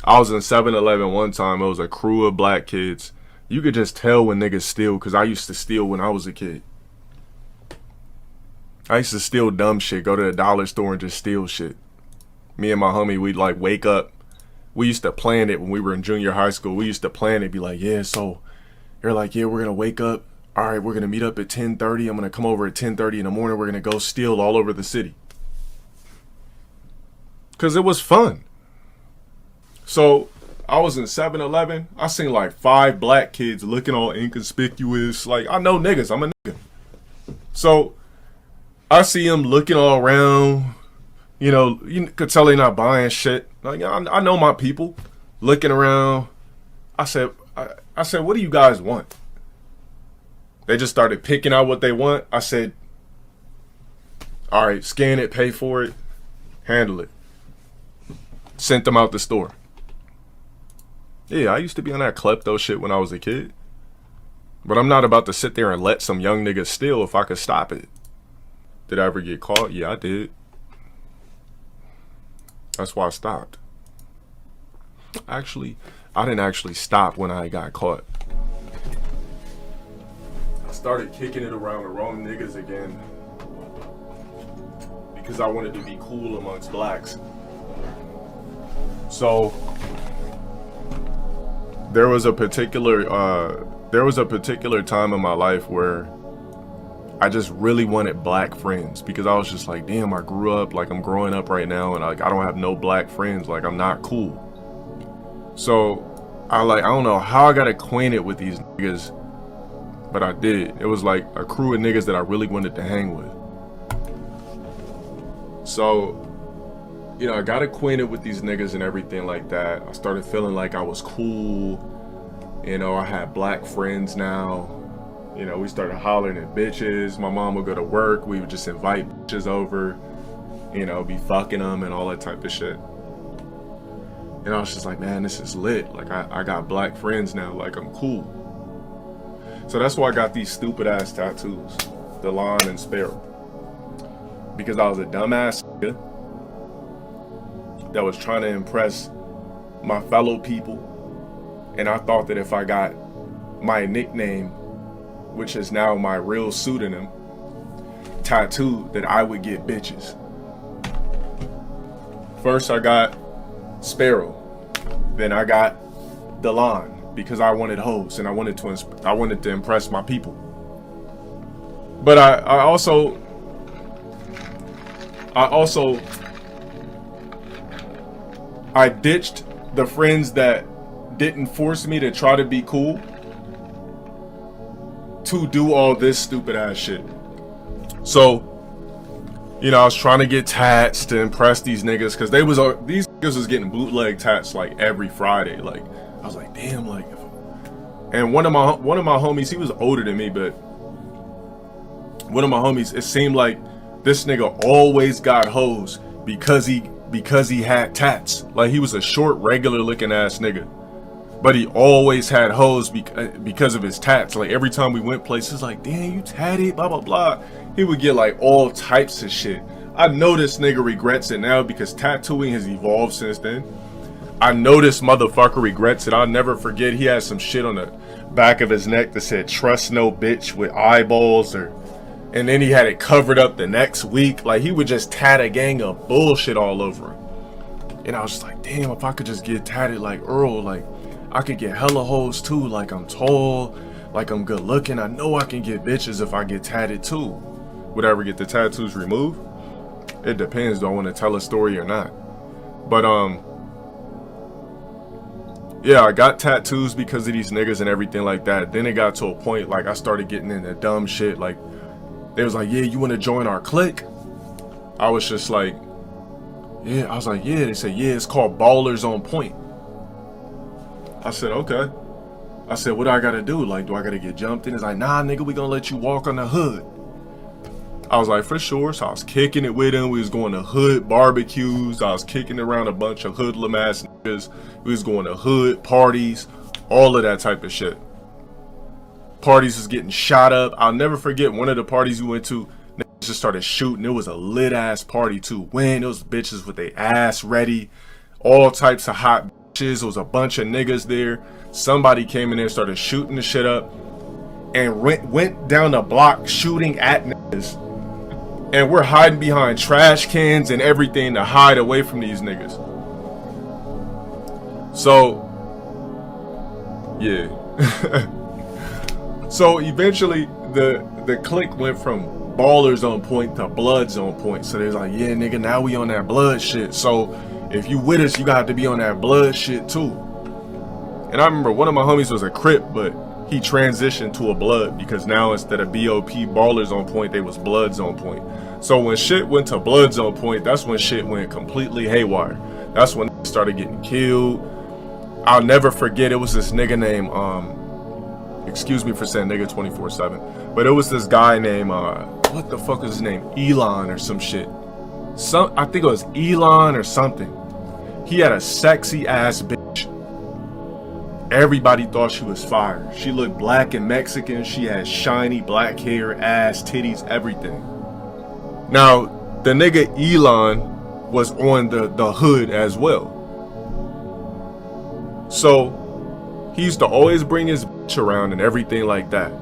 I was in 7-Eleven one time, it was a crew of black kids. You could just tell when niggas steal, because I used to steal when I was a kid. I used to steal dumb shit, go to the dollar store and just steal shit. Me and my homie, we'd like wake up. We used to plan it when we were in junior high school. We used to plan it, be like, yeah, so they're like, yeah, we're going to wake up. All right, we're going to meet up at 10:30. I'm going to come over at 10:30 in the morning. We're going to go steal all over the city. Because it was fun. So I was in 7-Eleven. I seen like 5 black kids looking all inconspicuous. Like, I know niggas. I'm a nigga. So I see them looking all around. You know, you could tell they're not buying shit. Like, I know my people looking around. I said, what do you guys want? They just started picking out what they want. I said, all right, scan it, pay for it, handle it. Sent them out the store. Yeah, I used to be on that klepto shit when I was a kid. But I'm not about to sit there and let some young nigga steal if I could stop it. Did I ever get caught? Yeah, I did. That's why I stopped. Actually, I didn't actually stop when I got caught. I started kicking it around the wrong niggas again because I wanted to be cool amongst blacks. So there was a particular time in my life where I just really wanted black friends because I was just like, damn, I grew up, like I'm growing up right now and like I don't have no black friends, like I'm not cool. So I don't know how I got acquainted with these niggas, but I did. It was like a crew of niggas that I really wanted to hang with. So, you know, I got acquainted with these niggas and everything like that. I started feeling like I was cool. You know, I had black friends now. You know, we started hollering at bitches. My mom would go to work. We would just invite bitches over, you know, be fucking them and all that type of shit. And I was just like, man, this is lit. Like, I got black friends now. Like, I'm cool. So that's why I got these stupid ass tattoos, the Lion and Sparrow. Because I was a dumbass nigga. that was trying to impress my fellow people. And I thought that if I got my nickname, which is now my real pseudonym, tattooed, that I would get bitches. First I got Sparrow, then I got Delon, because I wanted hoes and I wanted to impress my people. But I also ditched the friends that didn't force me to try to be cool to do all this stupid ass shit. So, you know, I was trying to get tats to impress these niggas, because these niggas was getting bootleg tats like every Friday. Like, I was like, damn, like, and one of my homies, he was older than me, but one of my homies, it seemed like this nigga always got hoes because he had tats. Like, he was a short, regular looking ass nigga, but he always had hoes because of his tats. Like, every time we went places, like, damn, you tatted, blah blah blah. He would get like all types of shit. I know this nigga regrets it now, because tattooing has evolved since then. I know this motherfucker regrets it. I'll never forget, he had some shit on the back of his neck that said "trust no bitch" with eyeballs, and then he had it covered up the next week. Like, he would just tat a gang of bullshit all over him. And I was just like, damn, if I could just get tatted like Earl, like, I could get hella hoes too. Like, I'm tall, like, I'm good looking. I know I can get bitches if I get tatted too. Would I ever get the tattoos removed? It depends. Do I want to tell a story or not? But yeah, I got tattoos because of these niggas and everything like that. Then it got to a point, like, I started getting into dumb shit. Like, they was like, yeah, you want to join our clique? I was just like, yeah. I was like, yeah. They said, yeah, it's called Ballers on Point. I said, okay. I said, what do I gotta do? Like, do I gotta get jumped in? It's like, nah, nigga, we gonna let you walk on the hood. I was like, for sure. So I was kicking it with him. We was going to hood barbecues. I was kicking around a bunch of hoodlum ass niggas. We was going to hood parties, all of that type of shit. Parties was getting shot up. I'll never forget one of the parties we went to, niggas just started shooting. It was a lit ass party too. When those bitches with their ass ready, all types of hot bitches. There was a bunch of niggas there. Somebody came in there, started shooting the shit up, and went down the block shooting at niggas. And we're hiding behind trash cans and everything to hide away from these niggas. So, yeah. So eventually the clique went from Ballers on Point to Bloods on Point. So they're like, yeah, nigga, now we on that blood shit. So if you with us, you got to be on that blood shit too. And I remember one of my homies was a Crip, but he transitioned to a Blood, because now instead of BOP Ballers on Point, they was Bloods on Point. So when shit went to Bloods on Point, that's when shit went completely haywire. That's when they started getting killed. I'll never forget, it was this nigga named, excuse me for saying nigga 24/7, but it was this guy named, what the fuck was his name? Elon or some shit. I think it was Elon or something. He had a sexy ass bitch. Everybody thought she was fire. She looked black and Mexican. She had shiny black hair, ass, titties, everything. Now, the nigga Elon was on the hood as well. So, he used to always bring his bitch around and everything like that.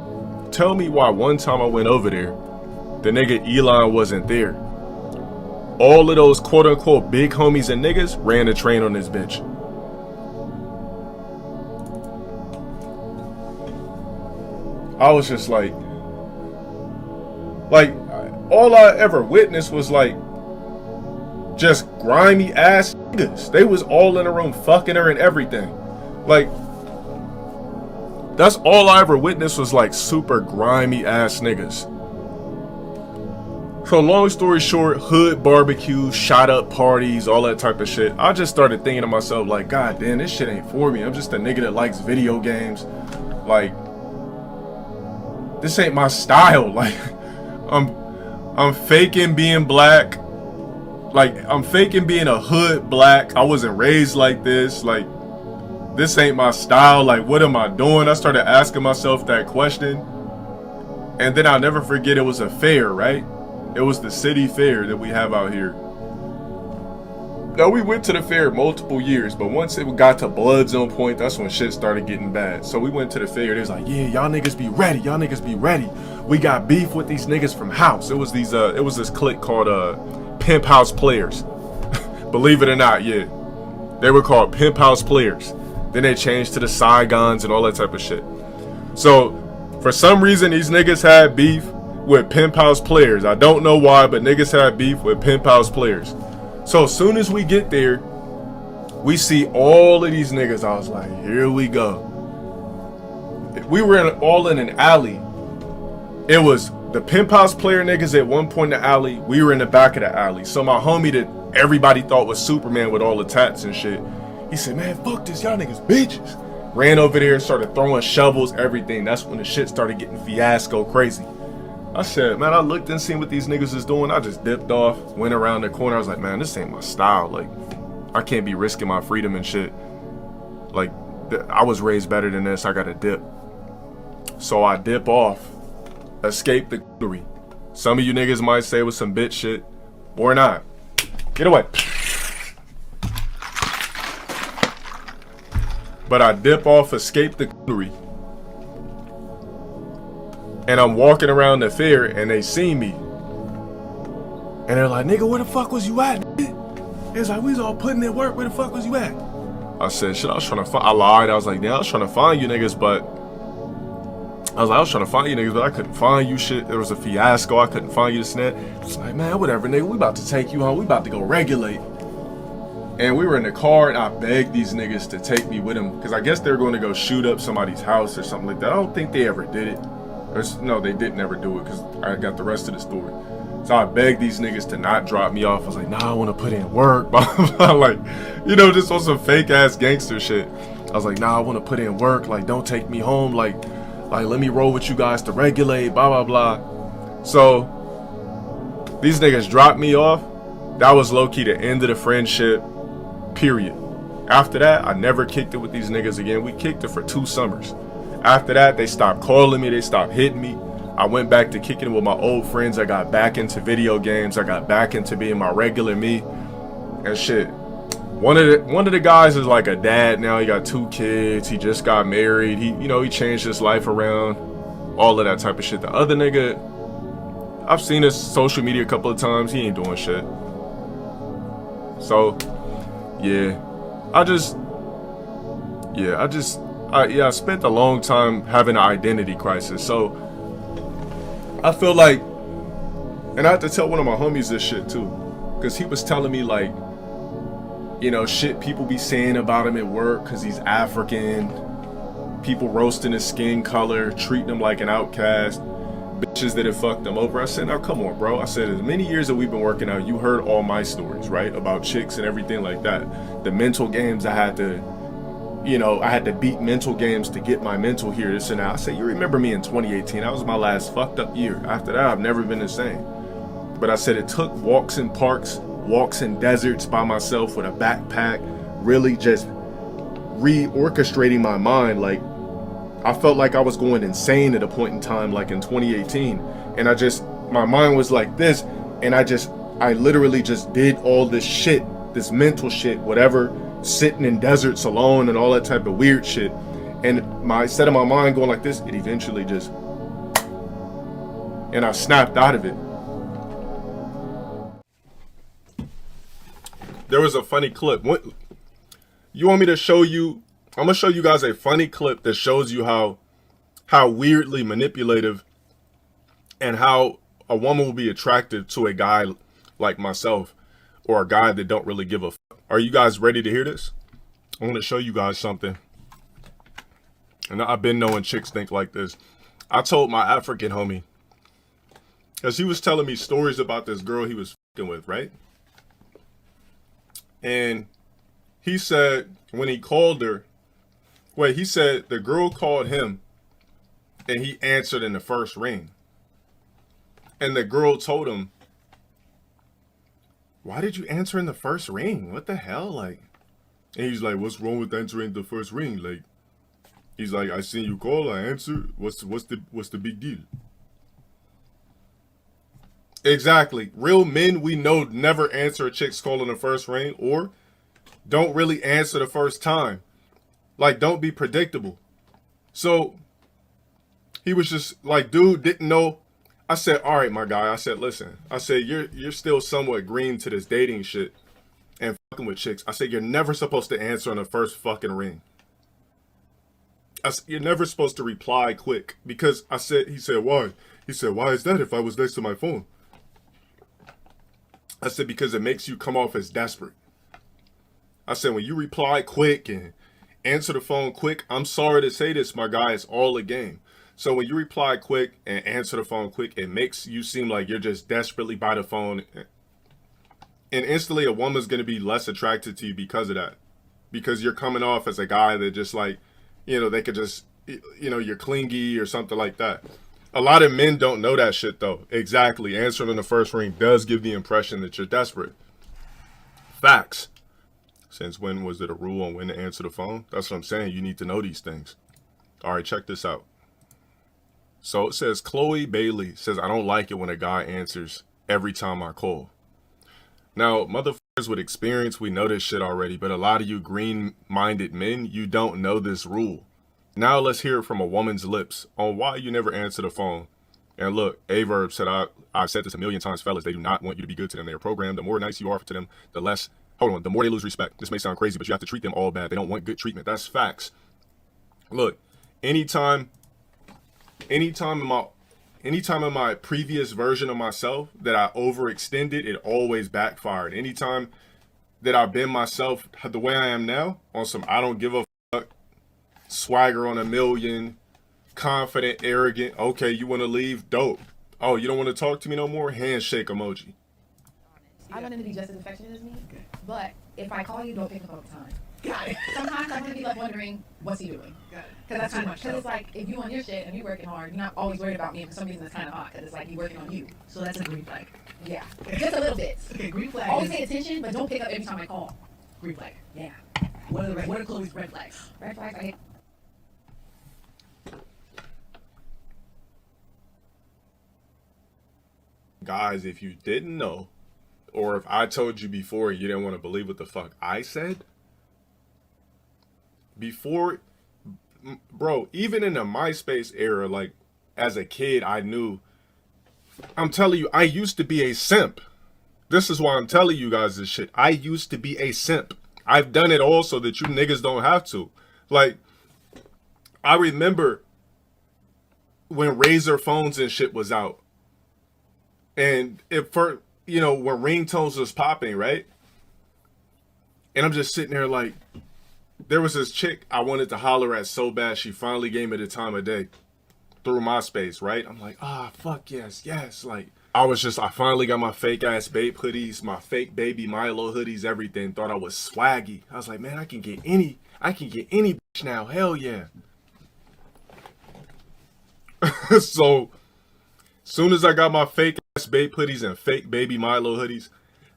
Tell me why one time I went over there, the nigga Elon wasn't there. All of those quote unquote big homies and niggas ran the train on this bitch. I was just like all I ever witnessed was like just grimy ass niggas. They was all in a room fucking her and everything. Like, that's all I ever witnessed was like super grimy ass niggas. So long story short, hood barbecues, shot up parties, all that type of shit. I just started thinking to myself like, God damn, this shit ain't for me. I'm just a nigga that likes video games. Like, this ain't my style. Like, I'm faking being black. Like, I'm faking being a hood black. I wasn't raised like this. Like, this ain't my style. Like, what am I doing? I started asking myself that question. And then I'll never forget, it was a fair, right? It was the city fair that we have out here. Now, we went to the fair multiple years, but once it got to Bloods on Point, that's when shit started getting bad. So we went to the fair. They was like, yeah, y'all niggas be ready. Y'all niggas be ready. We got beef with these niggas from House. It was these it was this clique called Pimp House Players. Believe it or not, yeah. They were called Pimp House Players. Then they changed to the Saigons and all that type of shit. So for some reason, these niggas had beef with Pimp House Players. I don't know why, but niggas had beef with Pimp House Players. So as soon as we get there, we see all of these niggas. I was like, here we go. We were all in an alley. It was the Pimp House Player niggas at one point in the alley. We were in the back of the alley. So my homie that everybody thought was Superman with all the tats and shit, he said, man, fuck this, y'all niggas bitches. Ran over there, started throwing shovels, everything. That's when the shit started getting fiasco crazy. I said, man, I looked and seen what these niggas is doing. I just dipped off, went around the corner. I was like, man, this ain't my style. Like, I can't be risking my freedom and shit. Like, I was raised better than this. I gotta dip. So I dip off, escape the cootery. Some of you niggas might say it was some bitch shit, or not. Get away. But I dip off, escape the cootery. And I'm walking around the fair and they see me. And they're like, nigga, where the fuck was you at, nigga? It's like, we was all putting in work. Where the fuck was you at? I said, shit, I was trying to find, I lied. I was like, yeah, I was trying to find you niggas, but I was trying to find you niggas, but I couldn't find you shit. There was a fiasco. I couldn't find you this and that. It's like, man, whatever, nigga. We about to take you home. We about to go regulate. And we were in the car and I begged these niggas to take me with them. Because I guess they were going to go shoot up somebody's house or something like that. I don't think they ever did it. No, they didn't ever do it because I got the rest of the story. So I begged these niggas to not drop me off. I was like, nah, I want to put in work. Like, you know, just on some fake ass gangster shit. I was like, nah, I want to put in work. Like, don't take me home. Like, let me roll with you guys to regulate, blah, blah, blah. So these niggas dropped me off. That was low-key the end of the friendship, period. After that, I never kicked it with these niggas again. We kicked it for 2 summers. After that, they stopped calling me. They stopped hitting me. I went back to kicking it with my old friends. I got back into video games. I got back into being my regular me and shit. One of the guys is like a dad now. He got 2 kids. He just got married. He changed his life around. All of that type of shit. The other nigga, I've seen his social media a couple of times. He ain't doing shit. So, yeah. I spent a long time having an identity crisis. So I feel like, and I had to tell one of my homies this shit too, because he was telling me like, you know, shit people be saying about him at work because he's African, people roasting his skin color, treating him like an outcast, bitches that have fucked him over. I said, now come on, bro. I said, as many years that we've been working out, you heard all my stories, right? About chicks and everything like that. The mental games I had to beat mental games to get my mental here, this and that. I said, you remember me in 2018? That was my last fucked up year. After that, I've never been the same. But I said it took walks in parks, walks in deserts by myself with a backpack, really just reorchestrating my mind. Like, I felt like I was going insane at a point in time, like in 2018. And my mind was like this. And I literally just did all this shit, this mental shit, whatever, sitting in deserts alone and all that type of weird shit. And instead of my mind going like this, it eventually just, and I snapped out of it. There was a funny clip. What you want me to show you? I'm gonna show you guys a funny clip that shows you how weirdly manipulative and how a woman will be attracted to a guy like myself, or a guy that don't really give a fuck. Are you guys ready to hear this? I'm gonna show you guys something. And I've been knowing chicks think like this. I told my African homie, because he was telling me stories about this girl he was fucking with, right? And he said when he called her, he said the girl called him and he answered in the first ring. And the girl told him, why did you answer in the first ring? What the hell? Like, and he's like, what's wrong with answering the first ring? Like, he's like, I seen you call, I answered. What's the big deal? Exactly. Real men we know never answer a chick's call in the first ring, or don't really answer the first time. Like, don't be predictable. So he was just like, dude didn't know. I said, all right, my guy. I said, listen. I said, you're still somewhat green to this dating shit and fucking with chicks. I said, you're never supposed to answer on the first fucking ring. I said, you're never supposed to reply quick, because I said, he said, why? He said, why is that if I was next to my phone? I said, because it makes you come off as desperate. I said, when you reply quick and answer the phone quick, I'm sorry to say this, my guy, it's all a game. So when you reply quick and answer the phone quick, it makes you seem like you're just desperately by the phone. And instantly a woman's going to be less attracted to you because of that. Because you're coming off as a guy that just like, you know, they could just, you know, you're clingy or something like that. A lot of men don't know that shit though. Exactly. Answering in the first ring does give the impression that you're desperate. Facts. Since when was it a rule on when to answer the phone? That's what I'm saying. You need to know these things. All right, check this out. So it says, Chloe Bailey says, I don't like it when a guy answers every time I call. Now, motherfuckers with experience, we know this shit already, but a lot of you green-minded men, you don't know this rule. Now let's hear it from a woman's lips on why you never answer the phone. And look, Averb said, I've said this a million times, fellas, they do not want you to be good to them. They're programmed. The more nice you are to them, the more they lose respect. This may sound crazy, but you have to treat them all bad. They don't want good treatment. That's facts. Look, anytime in my previous version of myself that I overextended, it always backfired. Anytime that I've been myself the way I am now, on some I don't give a fuck, swagger on a million, confident, arrogant, okay, you want to leave? Dope. Oh, you don't want to talk to me no more? Handshake emoji. I want him to be just as affectionate as me, but if I call you, don't pick up all the time. Got it. Sometimes I'm gonna be left wondering, what's he doing? Got it. Because that's kind of, because it's like, if you on your shit and you working hard, you're not always worried about me, and for some reason it's kind of odd, because it's like you working on you. So that's a green flag. Yeah, just a little bit. Okay, green flag. Always is pay attention, but don't pick up every time I call. green flag. Yeah. What are Chloe's red flags? Red flags, I hate. Guys, if you didn't know, or if I told you before and you didn't want to believe what the fuck I said, before, bro, even in the MySpace era, like, as a kid, I knew, I'm telling you, I used to be a simp. This is why I'm telling you guys this shit. I used to be a simp. I've done it all so that you niggas don't have to. Like, I remember when Razor phones and shit was out. And when ringtones was popping, right? And I'm just sitting there like, there was this chick I wanted to holler at so bad, she finally gave me the time of day through MySpace, right? I'm like, fuck yes. Like, I finally got my fake ass Bape hoodies, my fake baby Milo hoodies, everything. Thought I was swaggy. I was like, man, I can get any bitch now. Hell yeah. So, soon as I got my fake ass Bape hoodies and fake baby Milo hoodies,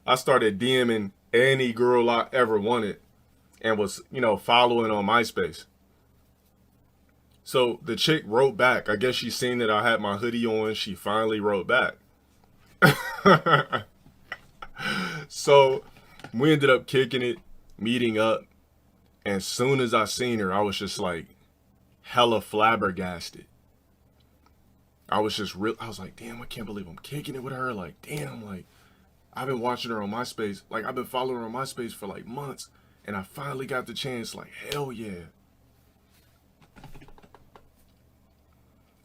I started DMing any girl I ever wanted and was, following on MySpace. So the chick wrote back. I guess she seen that I had my hoodie on. She finally wrote back. So we ended up kicking it, meeting up. And soon as I seen her, I was just like hella flabbergasted. I was like, damn, I can't believe I'm kicking it with her. Like, damn, like, I've been watching her on MySpace. Like, I've been following her on MySpace for like months. And I finally got the chance, like, hell yeah.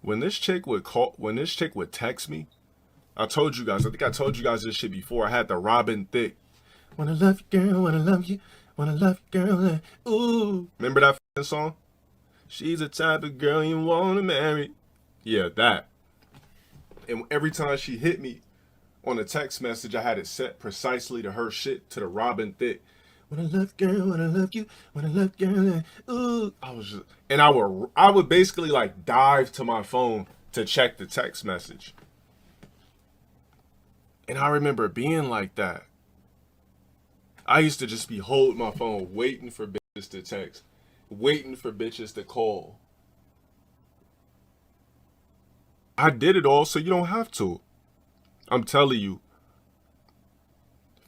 When this chick would text me, I told you guys, I think I told you guys this shit before. I had the Robin Thicke. Wanna love you, girl, wanna love you, girl, ooh. Remember that f***ing song? She's the type of girl you wanna marry. Yeah, that. And every time she hit me on a text message, I had it set precisely to her shit, to the Robin Thicke. Wanna love girl, wanna love you, wanna love girl, ooh. I would basically like dive to my phone to check the text message. And I remember being like that. I used to just be holding my phone, waiting for bitches to text, waiting for bitches to call. I did it all so you don't have to. I'm telling you,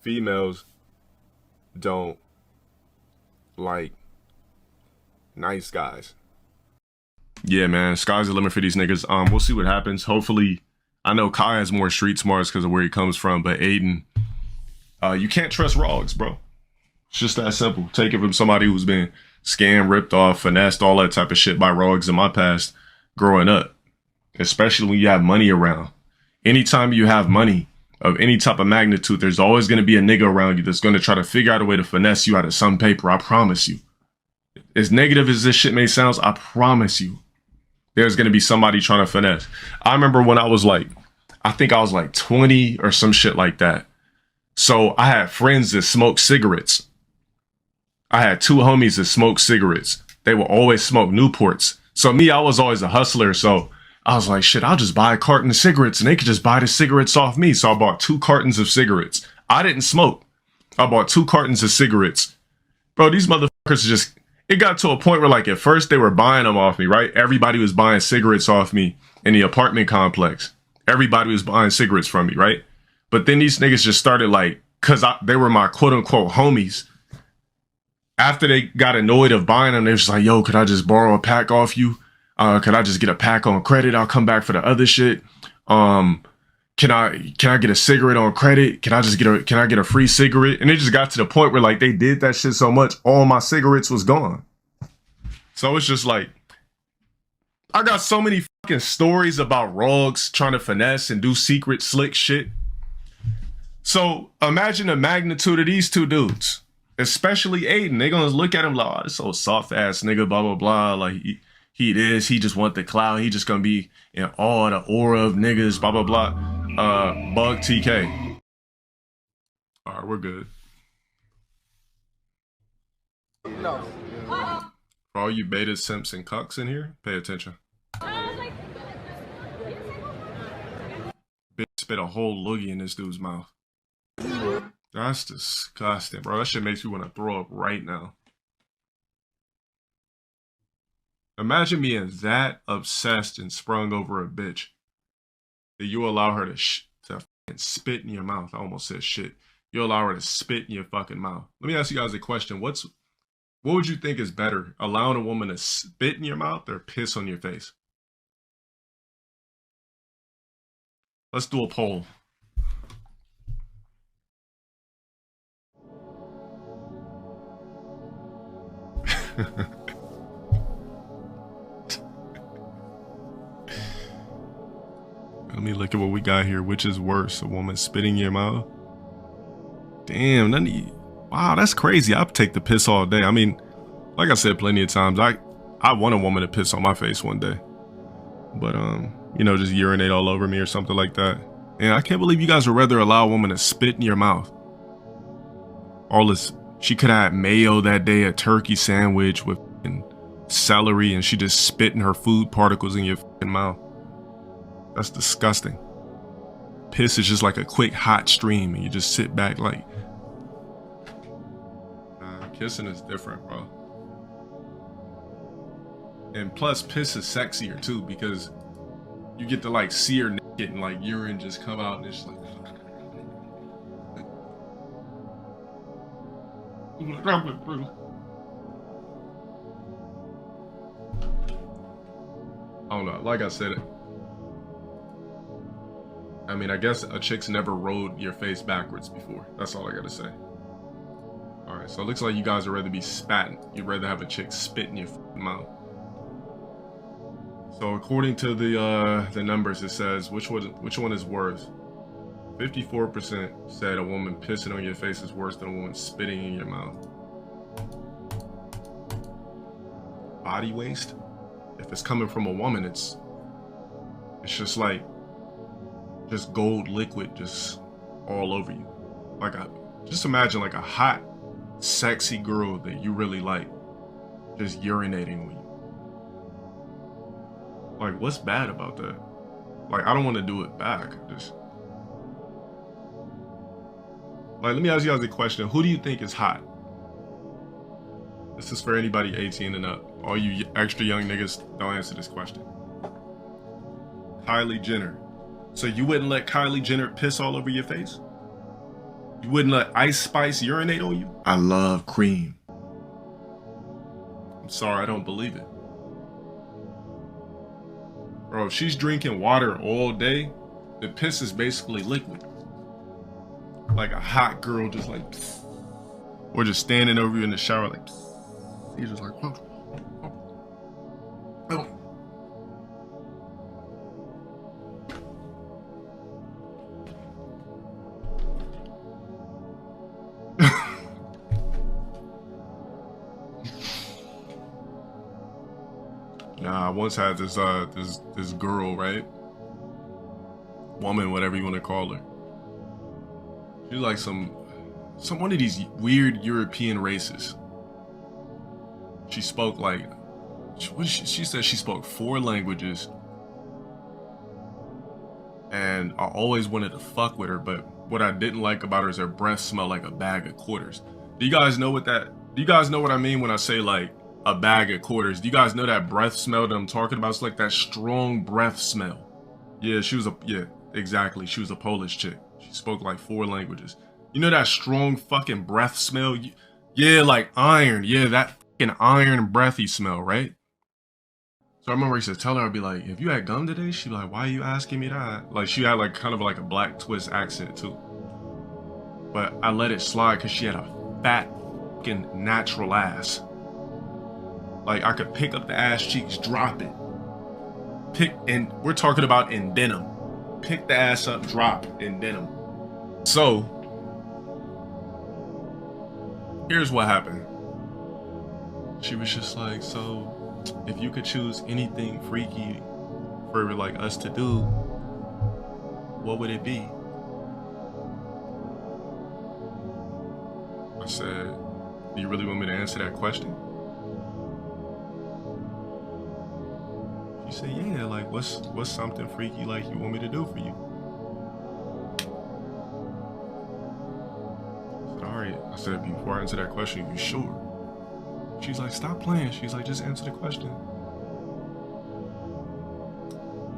females don't like nice guys. Yeah, man, sky's the limit for these niggas. We'll see what happens. Hopefully, I know Kai has more street smarts because of where he comes from, but Aiden, you can't trust Rogs, bro. It's just that simple. Take it from somebody who's been scammed, ripped off, finessed, all that type of shit by Rogs in my past growing up. Especially when you have money around. Anytime you have money of any type of magnitude, there's always going to be a nigga around you that's going to try to figure out a way to finesse you out of some paper. I promise you. As negative as this shit may sound, I promise you, there's going to be somebody trying to finesse. I remember when I was like, I think I was like 20 or some shit like that. So I had friends that smoked cigarettes. I had two homies that smoked cigarettes. They would always smoke Newports. So me, I was always a hustler. So I was like, shit, I'll just buy a carton of cigarettes and they could just buy the cigarettes off me. So I bought 2 cartons of cigarettes. I didn't smoke. I bought 2 cartons of cigarettes. Bro, these motherfuckers just, it got to a point where like at first they were buying them off me, right? Everybody was buying cigarettes off me in the apartment complex. Everybody was buying cigarettes from me, right? But then these niggas just started like, cause they were my quote unquote homies. After they got annoyed of buying them, they was just like, yo, could I just borrow a pack off you? Could I just get a pack on credit? I'll come back for the other shit. Can I get a cigarette on credit? Can I get a free cigarette? And it just got to the point where like they did that shit so much, all my cigarettes was gone. So it's just like, I got so many fucking stories about Rogs trying to finesse and do secret slick shit. So imagine the magnitude of these two dudes, especially Aiden. They gonna look at him like, oh, this old soft ass nigga, blah, blah, blah. Like he just want the clout. He just gonna be in all the aura of niggas, blah, blah, blah. Bug TK. All right, we're good. No. For all you beta simps and cucks in here, pay attention. Bitch spit a whole loogie in this dude's mouth. That's disgusting, bro. That shit makes me want to throw up right now. Imagine being that obsessed and sprung over a bitch that you allow her to fucking spit in your mouth. I almost said shit. You allow her to spit in your fucking mouth. Let me ask you guys a question. What would you think is better? Allowing a woman to spit in your mouth or piss on your face? Let's do a poll. Let me look at what we got here. Which is worse, a woman spitting in your mouth? Damn, wow, that's crazy. I'd take the piss all day. I mean, like I said plenty of times, I want a woman to piss on my face one day. But, you know, just urinate all over me or something like that. And I can't believe you guys would rather allow a woman to spit in your mouth. All this, she could have had mayo that day, a turkey sandwich with celery, and she just spit in her food particles in your fucking mouth. That's disgusting. Piss is just like a quick hot stream and you just sit back like, kissing is different, bro. And plus piss is sexier too because you get to like see her naked and like urine just come out and it's like I don't know, like I said, I mean, I guess a chick's never rolled your face backwards before. That's all I gotta say. All right, so it looks like you guys would rather be spatting. You'd rather have a chick spit in your mouth. So according to the numbers, it says which one is worse. 54% said a woman pissing on your face is worse than a woman spitting in your mouth. Body waste? If it's coming from a woman, it's just like just gold liquid just all over you. Like just imagine like a hot, sexy girl that you really like just urinating on you. Like, what's bad about that? Like, I don't want to do it back. Just like, let me ask you guys a question. Who do you think is hot? This is for anybody 18 and up. All you extra young niggas, don't answer this question. Kylie Jenner, So you wouldn't let Kylie Jenner piss all over your face? You wouldn't let Ice Spice urinate on you? I love cream. I'm sorry, I don't believe it. Bro, if she's drinking water all day, the piss is basically liquid. Like a hot girl just like, pss. Or just standing over you in the shower like, pss. He's just like, oh. Nah, I once had this this girl, right? Woman, whatever you want to call her. She's like some one of these weird European races. She spoke like, she said she spoke 4 languages. And I always wanted to fuck with her, but what I didn't like about her is her breath smelled like a bag of quarters. Do you guys know what I mean when I say like a bag of quarters? Do you guys know that breath smell that I'm talking about? It's like that strong breath smell. Yeah, exactly. She was a Polish chick. She spoke like 4 languages. You know that strong fucking breath smell? Yeah, like iron. Yeah, that fucking iron breathy smell, right? So I remember I used to tell her, I'd be like, if you had gum today, she'd be like, why are you asking me that? Like she had like kind of like a black twist accent too. But I let it slide because she had a fat fucking natural ass. Like I could pick up the ass cheeks, drop it. And we're talking about in denim. Pick the ass up, drop in denim. So, here's what happened. She was just like, so if you could choose anything freaky for like us to do, what would it be? I said, do you really want me to answer that question? She said, yeah, like what's something freaky like you want me to do for you? I said, all right. I said, before I answer that question, you sure? She's like, stop playing. She's like, just answer the question.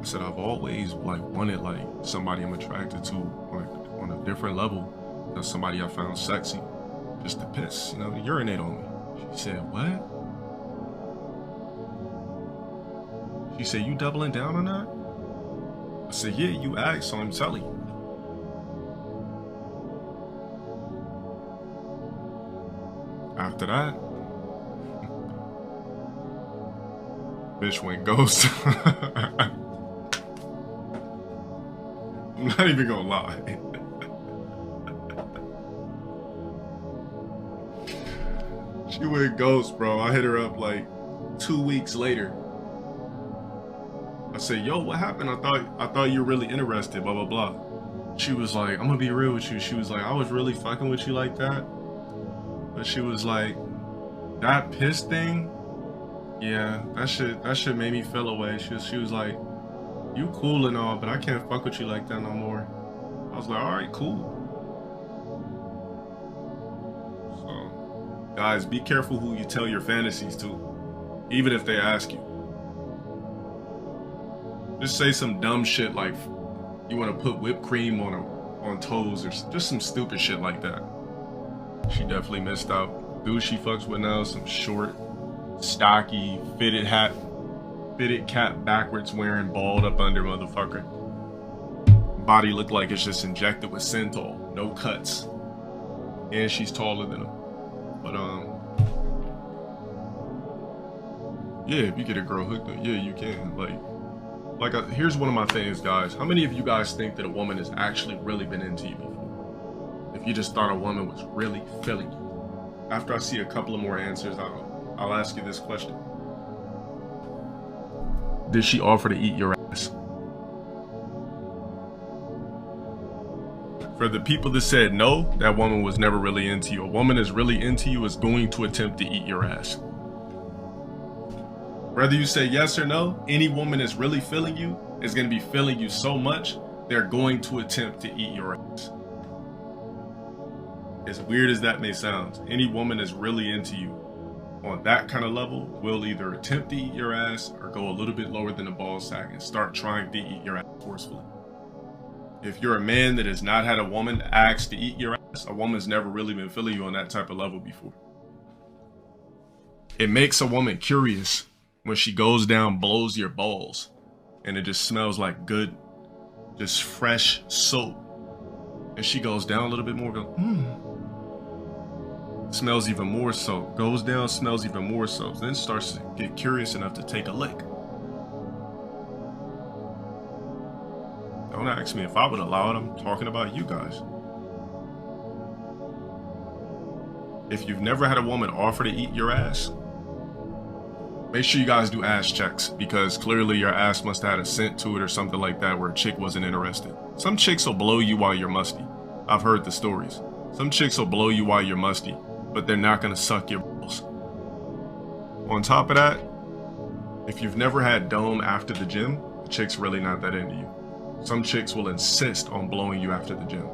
I said, I've always like wanted like somebody I'm attracted to like on a different level than somebody I found sexy, just to piss, you know, to urinate on me. She said, what? She said, you doubling down on that? I said, yeah, you asked, so I'm telling you. After that, bitch went ghost. I'm not even gonna lie. She went ghost, bro. I hit her up like 2 weeks later. I said, yo, what happened? I thought you were really interested, blah, blah, blah. She was like, I'm gonna be real with you. She was like, I was really fucking with you like that. But she was like, that piss thing, yeah, that shit made me feel away. She was like, you cool and all, but I can't fuck with you like that no more. I was like, all right, cool. So, guys, be careful who you tell your fantasies to, even if they ask you. Just say some dumb shit like you want to put whipped cream on toes or just some stupid shit like that. She definitely missed out. Dude she fucks with now, some short, stocky, fitted cap backwards wearing, balled up under motherfucker. Body look like it's just injected with Synthol, no cuts. And she's taller than him. But yeah, if you get a girl hooked up, yeah, you can. Here's one of my things, guys. How many of you guys think that a woman has actually really been into you before? If you just thought a woman was really feeling you. After I see a couple of more answers, I'll ask you this question. Did she offer to eat your ass? For the people that said no, that woman was never really into you. A woman is really into you is going to attempt to eat your ass. Whether you say yes or no, any woman that's really feeling you is going to be feeling you so much, they're going to attempt to eat your ass. As weird as that may sound, any woman that's really into you on that kind of level will either attempt to eat your ass or go a little bit lower than the ball sack and start trying to eat your ass forcefully. If you're a man that has not had a woman ask to eat your ass, a woman's never really been feeling you on that type of level before. It makes a woman curious when she goes down, blows your balls, and it just smells like good, just fresh soap. And she goes down a little bit more, goes, smells even more soap, goes down, smells even more soap, then starts to get curious enough to take a lick. Don't ask me if I would allow it, I'm talking about you guys. If you've never had a woman offer to eat your ass, make sure you guys do ass checks, because clearly your ass must have had a scent to it or something like that where a chick wasn't interested. Some chicks will blow you while you're musty. I've heard the stories. Some chicks will blow you while you're musty, but they're not gonna suck your balls. On top of that, if you've never had dome after the gym, the chick's really not that into you. Some chicks will insist on blowing you after the gym.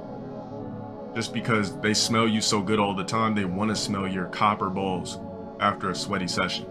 Just because they smell you so good all the time, they want to smell your copper balls after a sweaty session.